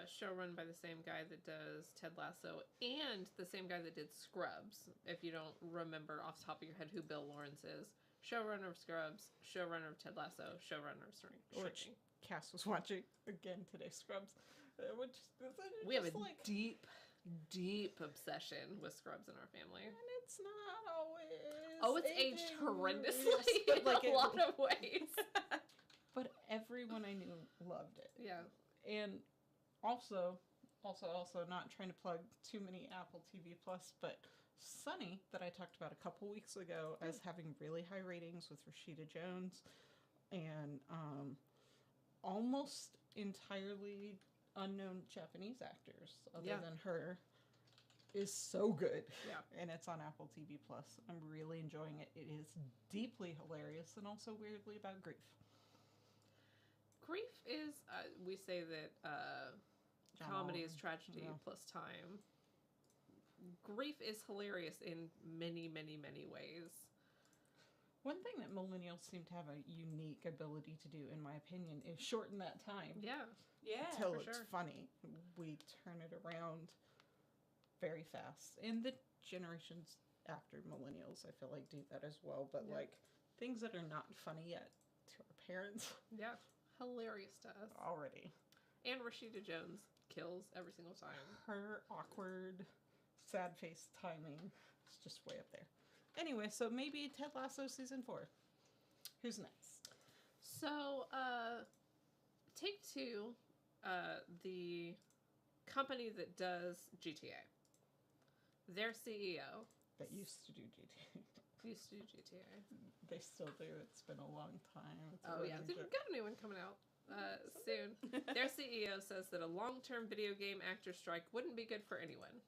Show run by the same guy that does Ted Lasso and the same guy that did Scrubs. If you don't remember off the top of your head who Bill Lawrence is, showrunner of Scrubs, showrunner of Ted Lasso, showrunner of Which Shrinking. Cass was watching again today, Scrubs. Which We have a like, deep obsession with Scrubs in our family. and it's not always. Oh, it's aged aging, horrendously yes, but in a lot of ways. But everyone I knew loved it. Yeah. And also, not trying to plug too many Apple TV Plus, but Sunny, that I talked about a couple weeks ago as having really high ratings with Rashida Jones, and almost entirely unknown Japanese actors other than her, is so good. Yeah. And it's on Apple TV Plus. I'm really enjoying it. It is deeply hilarious and also weirdly about grief. Grief is, we say that comedy is tragedy Yeah. plus time. Grief is hilarious in many, many, many ways. One thing that millennials seem to have a unique ability to do, in my opinion, is shorten that time Yeah. Yeah. until for it's sure. funny. We turn it around very fast. And the generations after millennials, I feel like, do that as well. But, Yeah. like, things that are not funny yet to our parents Yeah. Hilarious to us. already. And Rashida Jones kills every single time. Her awkward, sad face timing is just way up there. Anyway, so maybe Ted Lasso season 4. Who's next? So, Take-Two, the company that does GTA, their CEO That used to do GTA. used to do GTA. They still do. It's been a long time. It's a Oh, yeah. running They've joke. got a new one coming out soon. Their CEO says that a long-term video game actor strike wouldn't be good for anyone.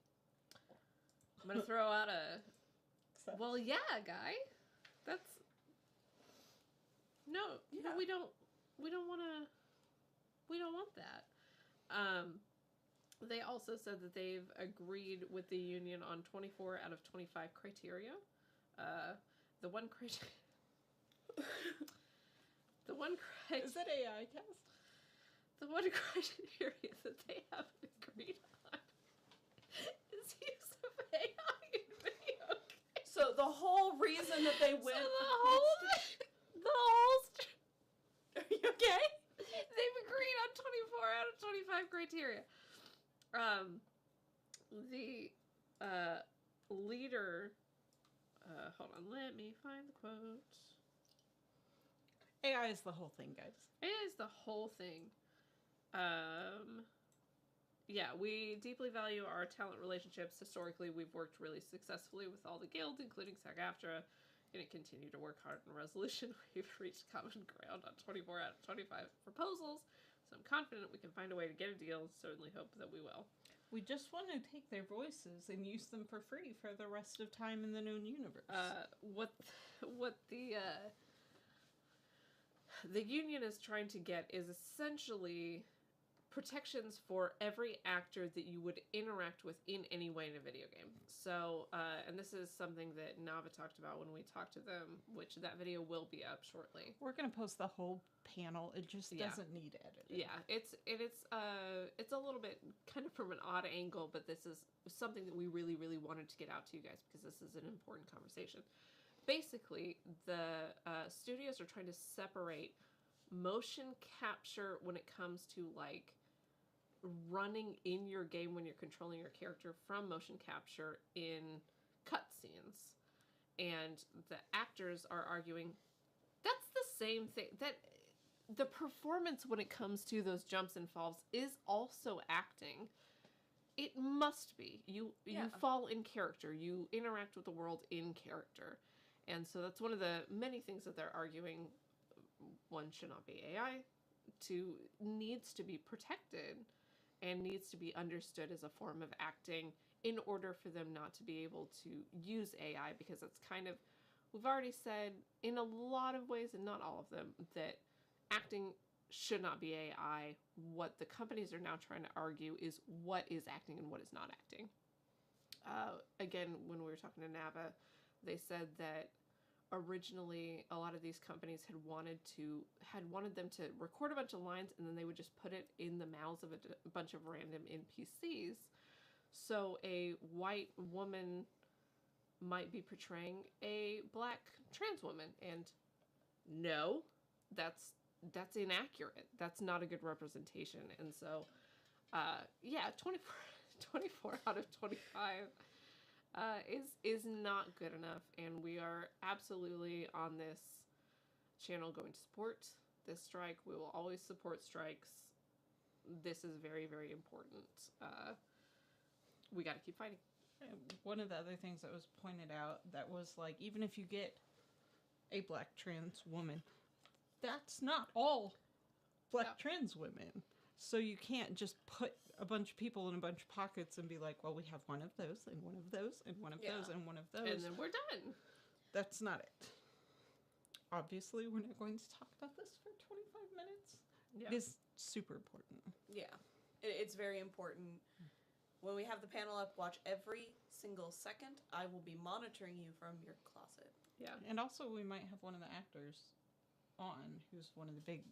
I'm going to throw out a... Except- Well, yeah, guy. That's... No, Yeah. we don't want to... We don't want that. They also said that they've agreed with the union on 24 out of 25 criteria. The one criteria... The one criteria... Is that AI, Cass? The one criteria that they haven't agreed on is use of AI in video games. So the whole reason that they went. the whole Are you okay? they've agreed on 24 out of 25 criteria. The leader, hold on, let me find the quote. AI is the whole thing, guys. It is the whole thing. Yeah, we deeply value our talent relationships. Historically, we've worked really successfully with all the guilds, including SAG-AFTRA. Going to continue to work hard on resolution. We've reached common ground on 24 out of 25 proposals, so I'm confident we can find a way to get a deal. Certainly hope that we will. We just want to take their voices and use them for free for the rest of time in the known universe. What the union is trying to get is essentially protections for every actor that you would interact with in any way in a video game. So, and this is something that Nava talked about when we talked to them, which that video will be up shortly. We're going to post the whole panel. It just Yeah. doesn't need editing. Yeah, it's a little bit kind of from an odd angle, but this is something that we really, really wanted to get out to you guys because this is an important conversation. Basically, the studios are trying to separate motion capture when it comes to like running in your game when you're controlling your character from motion capture in cutscenes, and the actors are arguing that's the same thing. the performance when it comes to those jumps and falls is also acting. It must be. You fall in character. You interact with the world in character. And so that's one of the many things that they're arguing. One, should not be AI. Two, needs to be protected and needs to be understood as a form of acting in order for them not to be able to use AI, because it's kind of, we've already said in a lot of ways, and not all of them, that acting should not be AI. What the companies are now trying to argue is what is acting and what is not acting. Again, when we were talking to Nava, they said that originally a lot of these companies had wanted them to record a bunch of lines and then they would just put it in the mouths of a bunch of random NPCs. So a white woman might be portraying a black trans woman, and no, that's inaccurate. That's not a good representation. And so, 24 out of 25 is not good enough, and we are absolutely on this channel going to support this strike. We will always support strikes. This is very, very important. We got to keep fighting. One of the other things that was pointed out that was like, even if you get a black trans woman, that's not all black trans women. So you can't just put a bunch of people in a bunch of pockets and be like, well, we have one of those and one of those and one of those and one of those. And then we're done. That's not it. Obviously, we're not going to talk about this for 25 minutes. Yeah. It is super important. Yeah, it's very important. When we have the panel up, watch every single second. I will be monitoring you from your closet. Yeah. And also, we might have one of the actors on who's one of the big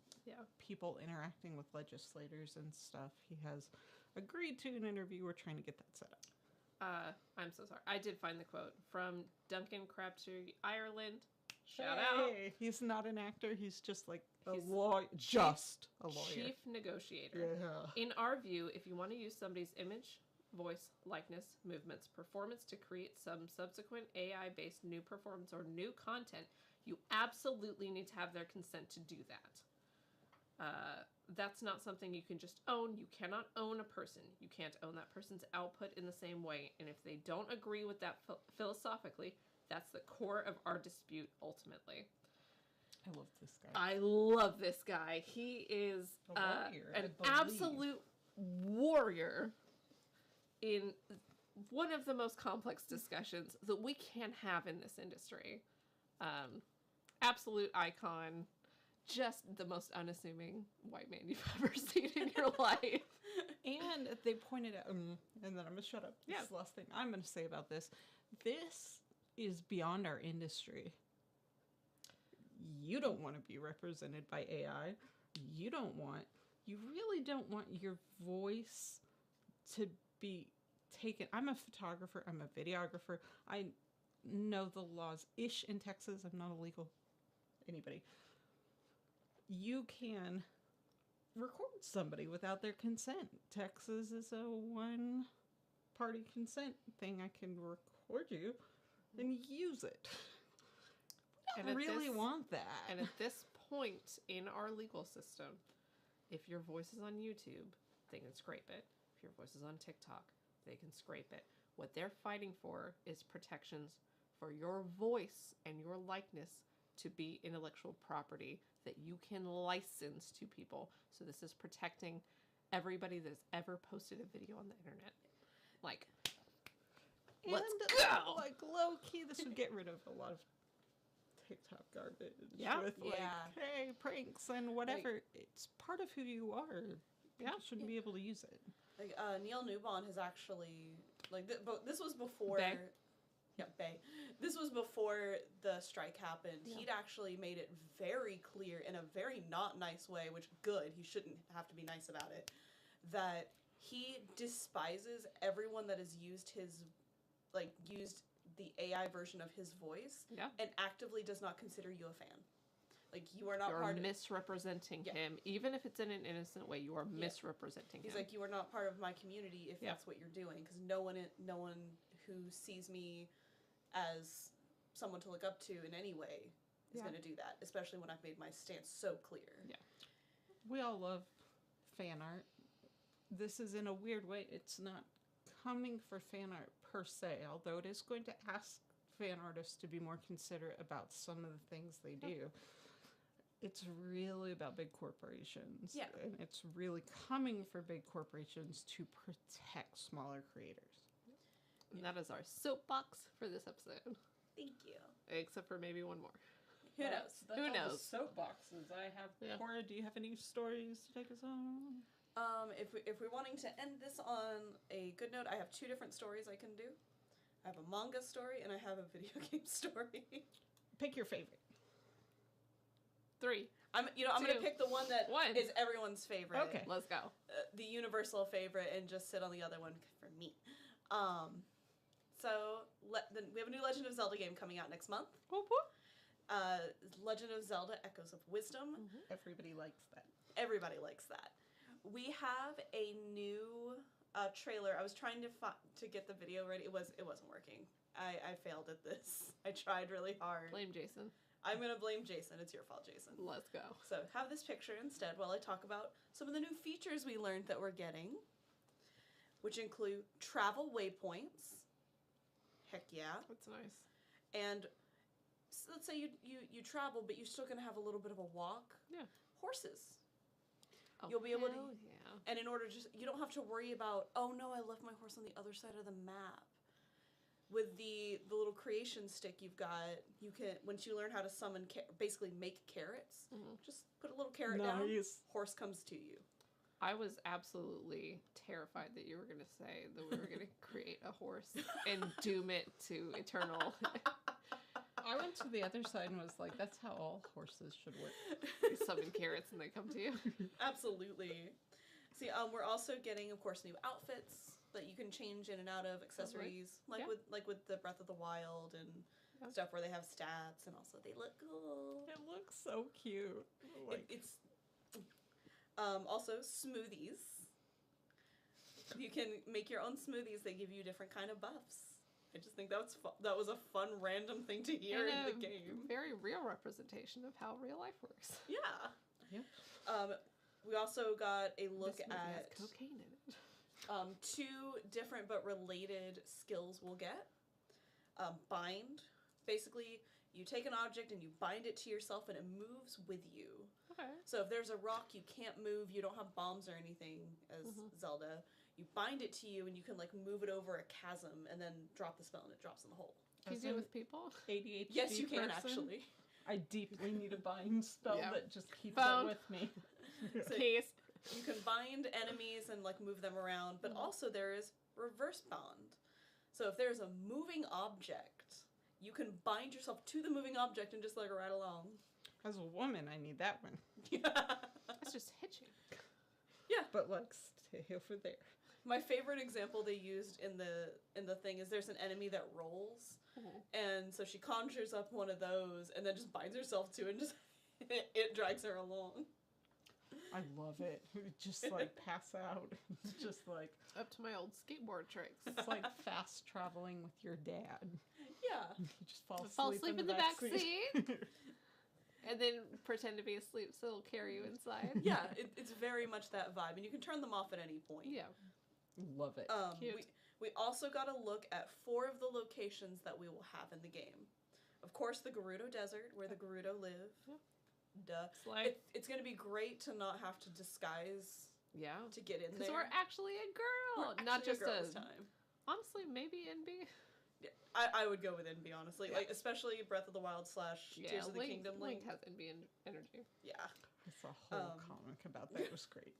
people interacting with legislators and stuff. He has agreed to an interview. We're trying to get that set up. I'm so sorry. I did find the quote from Duncan Crabtree, Ireland. Shout out. He's not an actor. He's just like a lawyer. Just a lawyer. Chief negotiator. Yeah. In our view, if you want to use somebody's image, voice, likeness, movements, performance to create some subsequent AI-based new performance or new content, you absolutely need to have their consent to do that. That's not something you can just own. You cannot own a person. You can't own that person's output in the same way. And if they don't agree with that philosophically, that's the core of our dispute ultimately. I love this guy. I love this guy. He is an absolute warrior in one of the most complex discussions that we can have in this industry. Absolute icon. Just the most unassuming white man you've ever seen in your life. And they pointed out, and then I'm going to shut up. This is the last thing I'm going to say about this. This is beyond our industry. You don't want to be represented by AI. You really don't want your voice to be taken. I'm a photographer. I'm a videographer. I know the laws-ish in Texas. I'm not illegal. Anybody. You can record somebody without their consent. Texas is a one-party consent thing. I can record you and use it. I don't really want that. And at this point in our legal system, if your voice is on YouTube, they can scrape it. If your voice is on TikTok, they can scrape it. What they're fighting for is protections for your voice and your likeness to be intellectual property that you can license to people. So this is protecting everybody that's ever posted a video on the internet. Like, let's go! Like, low-key, this would get rid of a lot of TikTok garbage. Yeah. With, like, hey, pranks and whatever. Like, it's part of who you are. People shouldn't be able to use it. Like, Neil Newbon has actually, like, this was before... Bay. Yeah, Bay. This was before the strike happened. Yeah. He'd actually made it very clear in a very not nice way, which, good, he shouldn't have to be nice about it, that he despises everyone that has used the AI version of his voice and actively does not consider you a fan. Like, you are not part of... You're misrepresenting him. Even if it's in an innocent way, you are misrepresenting him. He's like, you are not part of my community if that's what you're doing. Because no one who sees me as someone to look up to in any way is going to do that. Especially when I've made my stance so clear. Yeah. we all love fan art. This is in a weird way. It's not coming for fan art per se, although it is going to ask fan artists to be more considerate about some of the things they do. It's really about big corporations. Yeah. And it's really coming for big corporations to protect smaller creators. And that is our soapbox for this episode. Thank you. Except for maybe one more. Who knows? That's Who all knows? The soapboxes. I have. Yeah. Cora, do you have any stories to take us on? If we're wanting to end this on a good note, I have 2 different stories I can do. I have a manga story and I have a video game story. Pick your favorite. 3. I'm gonna pick the one that is everyone's favorite. Okay. Let's go. The universal favorite, and just sit on the other one for me. So we have a new Legend of Zelda game coming out next month. Whoop, whoop. Legend of Zelda: Echoes of Wisdom. Everybody likes that. Everybody likes that. We have a new trailer. I was trying to get the video ready. It wasn't working. I failed at this. I tried really hard. Blame Jason. I'm gonna blame Jason. It's your fault, Jason. Let's go. So have this picture instead while I talk about some of the new features we learned that we're getting, which include travel waypoints. Heck yeah. That's nice. And so let's say you travel, but you're still gonna have a little bit of a walk. Yeah. Horses. Oh, You'll be able to. hell yeah. And in order you don't have to worry about, oh no, I left my horse on the other side of the map. With the little creation stick you've got, you can, once you learn how to summon, basically make carrots, just put a little carrot down, horse comes to you. I was absolutely terrified that you were going to say that we were going to create a horse and doom it to eternal. I went to the other side and was like, that's how all horses should work. You summon carrots and they come to you. Absolutely. See, we're also getting, of course, new outfits that you can change in and out of, accessories, like with the Breath of the Wild and stuff where they have stats, and also they look cool. It looks so cute. It's also smoothies. You can make your own smoothies. They give you different kind of buffs. I just think that was a fun random thing to hear in the game. Very real representation of how real life works. Yeah. Yep. We also got a look this movie at has cocaine in it. 2 different but related skills we'll get. Bind. Basically, you take an object and you bind it to yourself and it moves with you. Okay. So if there's a rock you can't move, you don't have bombs or anything as Zelda, you bind it to you and you can like move it over a chasm and then drop the spell and it drops in the hole. Can you do it with people? ADHD Yes, you can person, actually. I deeply need a bind spell that just keeps Found. it with me. So Case. you can bind enemies and like move them around, but also there is reverse bond. So if there's a moving object, you can bind yourself to the moving object and just like ride along. As a woman, I need that one. It's just hitching. Yeah. But like, stay over there. My favorite example they used in the thing is there's an enemy that rolls, and so she conjures up one of those and then just binds herself to it and just it drags her along. I love it. Just like pass out. Just like Up to my old skateboard tricks. it's like fast traveling with your dad. Yeah. You just fall asleep in the back seat. And then pretend to be asleep so it'll carry you inside. Yeah, it's very much that vibe, and you can turn them off at any point. Yeah. Love it. Cute. We also got a look at 4 of the locations that we will have in the game. Of course, the Gerudo Desert, where the Gerudo live. Yep. Duh. It's like, It's going to be great to not have to disguise yeah. to get in there. Because we're actually a girl. We're Not actually just a girl a, this time. honestly, maybe NB. Yeah, I would go with NB, honestly. Yeah. Like, especially Breath of the Wild / Tears of the Kingdom Link. Link has NB energy. Yeah. I saw a whole comic about that. It was great.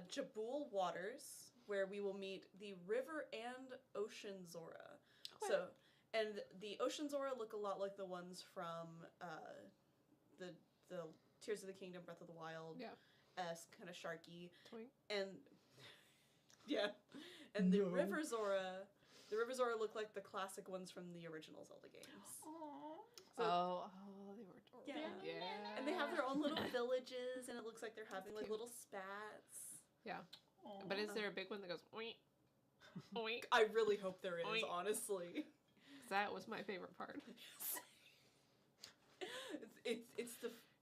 Jabul Waters, where we will meet the River and Ocean Zora. Okay. So, and the Ocean Zora look a lot like the ones from the Tears of the Kingdom, Breath of the Wild. Yeah. Kind of sharky. Twink. And yeah, and the River Zora look like the classic ones from the original Zelda games. So, they were adorable. Yeah. And they have their own little villages, and it looks like they're having like cute. little spats. Yeah. But is there a big one that goes oink, oink? I really hope there is, Oink. honestly. That was my favorite part. It's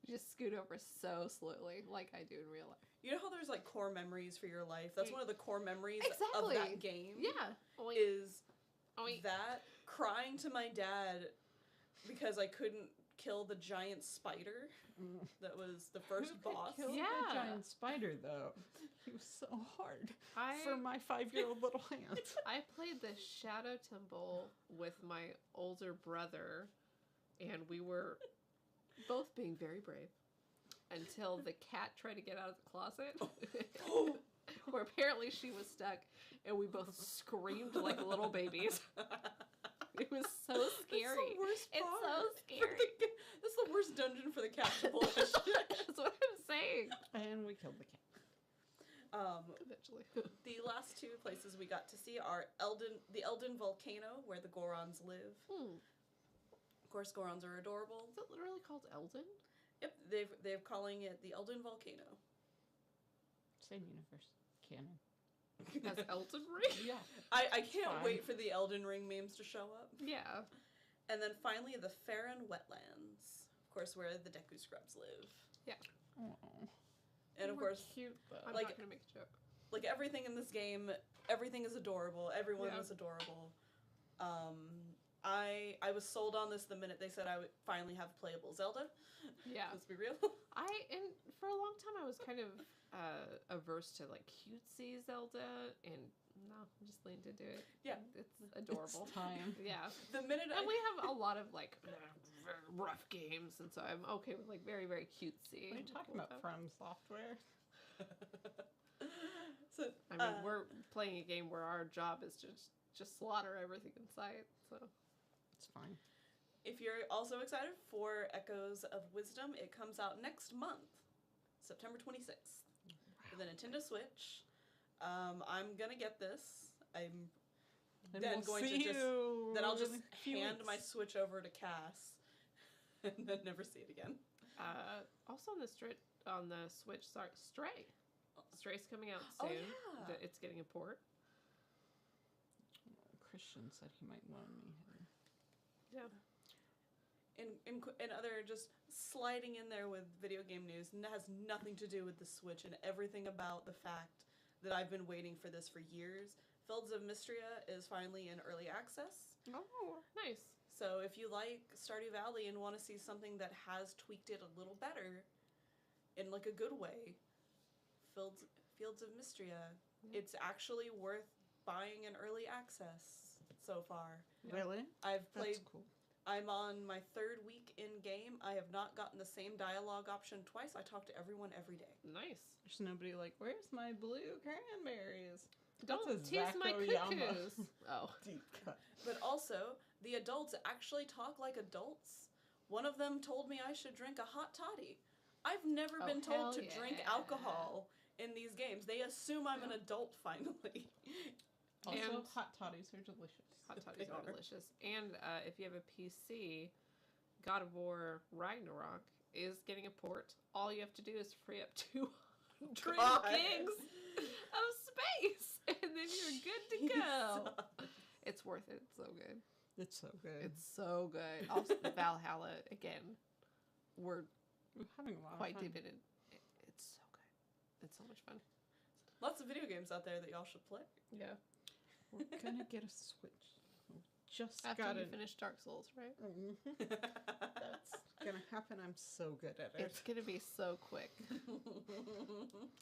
You just scoot over so slowly, like I do in real life. You know how there's like core memories for your life? That's one of the core memories Exactly. of that game. Yeah. Is Oink. that crying to my dad because I couldn't kill the giant spider that was the first boss. Kill Yeah. the giant spider though. He was so hard I for my 5-year-old little hands. I played the Shadow Temple with my older brother, and we were both being very brave until the cat tried to get out of the closet, where apparently she was stuck, and we both screamed like little babies. It was so scary. That's the worst It's part. so scary. That's the worst dungeon for the cat to push. That's what I'm saying. And we killed the cat. Eventually. The last two places we got to see are the Elden Volcano, where the Gorons live. Of course, Gorons are adorable. Is it literally called Elden? Yep, they're calling it the Elden Volcano. Same universe. Canon. Has Elden Ring? Yeah. I can't fine. wait for the Elden Ring memes to show up. Yeah. And then finally, the Farron Wetlands. Of course, where the Deku Scrubs live. Oh. And of course, Cute though. I'm Like- not gonna make a joke. like everything in this game, everything is adorable. Everyone Yeah. is adorable. I was sold on this the minute they said I would finally have playable Zelda. Yeah. Let's be real. And for a long time I was kind of averse to like cutesy Zelda, and no, I'm just leaned into it. Yeah. It's adorable. It's time. Yeah. The minute And we have a lot of like rough games, and so I'm okay with like very, very cutesy. What are you talking about? From software? So, I mean, we're playing a game where our job is just slaughter everything in sight. So It's fine. if you're also excited for Echoes of Wisdom, it comes out next month, September 26th, for the Nintendo Switch. I'm gonna get this. I'm And then we'll going see to just you then I'll just in a few hand my weeks. Switch over to Cass, and then never see it again. also on the Switch, sorry, Stray. Stray's coming out Oh, soon. yeah. It's getting a port. Christian said he might loan me his. Yeah. And other just sliding in there with video game news, and that has nothing to do with the Switch and everything about the fact that I've been waiting for this for years. Fields of Mystria is finally in early access. Oh, nice. So if you like Stardew Valley and want to see something that has tweaked it a little better, in like a good way, Fields of Mystria, it's actually worth buying in early access so far. Really? I've played. That's cool. I'm on my 3rd week in game. I have not gotten the same dialogue option twice. I talk to everyone every day. Nice. There's nobody like, where's my blue cranberries? Don't That's a tease my Zakoyama. cuckoos. Oh. Deep cut. But also, the adults actually talk like adults. One of them told me I should drink a hot toddy. I've never Oh, been told hell to drink yeah. alcohol in these games. They assume I'm an adult finally. Also, And- hot toddies are delicious. Hot toddies They are are. delicious. And if you have a PC, God of War Ragnarok is getting a port. All you have to do is free up 200 God. gigs of space, and then you're good to go. It's worth it. It's so good. It's so good. It's so good. Also, Valhalla, again, we're having a lot quite of fun. deep in it. It's so good. It's so much fun. Lots of video games out there that y'all should play. Yeah. We're gonna get a Switch. We just After got you it. finish Dark Souls, right? That's gonna happen. I'm so good at it. It's going to be so quick.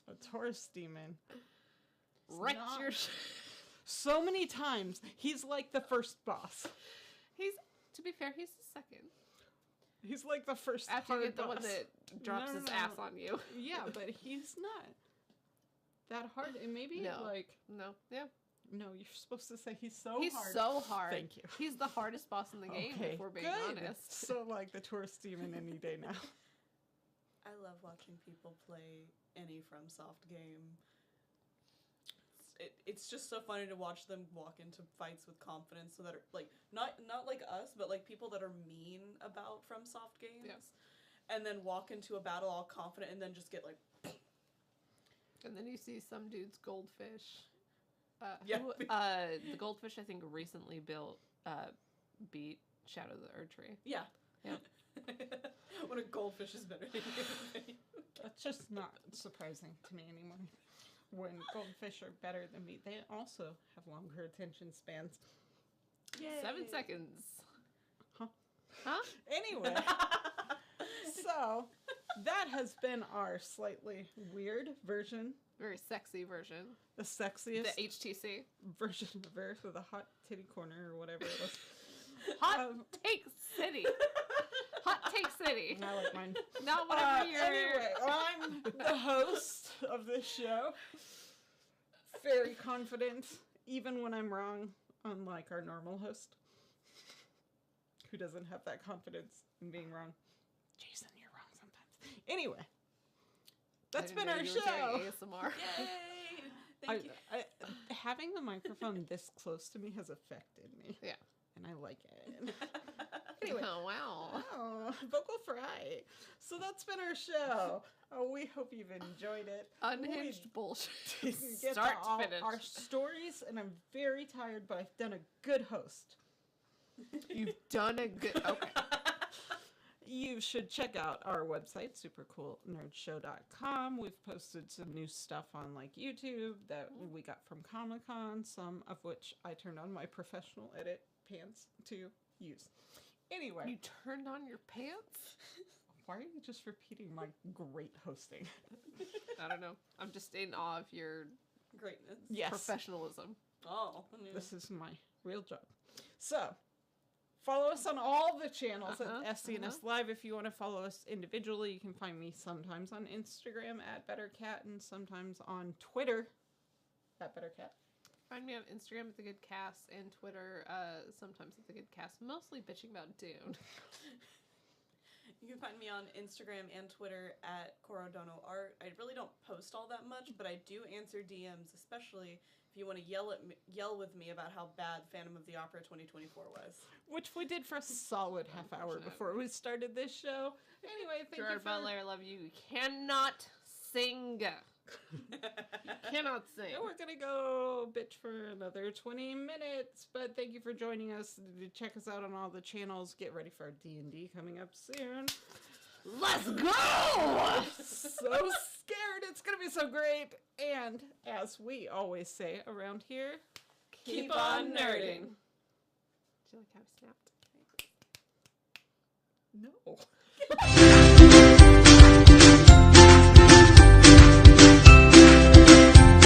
A Taurus demon. Wreck not- your... So many times, he's like the first boss. He's, to be fair, he's the second. He's like the first After you hard get the one boss. that drops No, his no, ass no. on you. Yeah, but he's not that hard. And maybe No. like No, yeah. no, you're supposed to say he's so He's hard. so hard. Thank you. He's the hardest boss in the game, Okay, if we're being good. honest. So like the Taurus demon any day now. I love watching people play any FromSoft game. It's just so funny to watch them walk into fights with confidence, so that are like not like us, but like people that are mean about FromSoft games, Yeah. and then walk into a battle all confident, and then just get like, And then you see some dude's goldfish. Yeah. The goldfish, I think, recently beat Shadow the Erd Tree. yeah. Yeah. When a goldfish is better than you. That's just not surprising to me anymore. When goldfish are better than me, they also have longer attention spans. Yay. 7 seconds. Huh? Huh? Anyway, so that has been our slightly weird version, Very sexy version. the sexiest The HTC. version of Earth with a hot titty corner or whatever it was. Hot Take City. Hot Take City. I like mine. Not whatever you're... Anyway, I'm the host of this show. Very confident, even when I'm wrong, unlike our normal host, who doesn't have that confidence in being wrong. Jason, you're wrong sometimes. Anyway, that's been our show. ASMR. Yay! Thank you. Having the microphone this close to me has affected me. Yeah. And I like it. Anyway. Oh, wow. Oh, vocal fry. So that's been our show. Oh, we hope you've enjoyed it. Unhinged bullshit. Didn't get Start to all to finish. our stories, and I'm very tired, but I've done a good host. You've done a good... Okay. You should check out our website, supercoolnerdshow.com. We've posted some new stuff on like YouTube that we got from Comic-Con, some of which I turned on my professional edit pants to use. Anyway. You turned on your pants? Why are you just repeating my great hosting? I don't know. I'm just in awe of your Greatness. Yes. professionalism. Oh. This is my real job. So, follow us on all the channels at SCNS Live. If you want to follow us individually, you can find me sometimes on Instagram at BetterCat and sometimes on Twitter at BetterCat. Find me on Instagram at The Good Cast and Twitter sometimes at The Good Cast. Mostly bitching about Dune. You can find me on Instagram and Twitter at Corodono Art. I really don't post all that much, but I do answer DMs, especially if you want to yell with me about how bad Phantom of the Opera 2024 was. Which we did for a solid half hour before we started this show. Anyway, thank you Gerard for... Butler, I love you. You cannot sing. You cannot sing. We're going to go bitch for another 20 minutes, but thank you for joining us. Check us out on all the channels. Get ready for our D&D coming up soon. Let's go! So scared. It's going to be so great. And as we always say around here, Keep on nerding. Do you like how I snapped? no.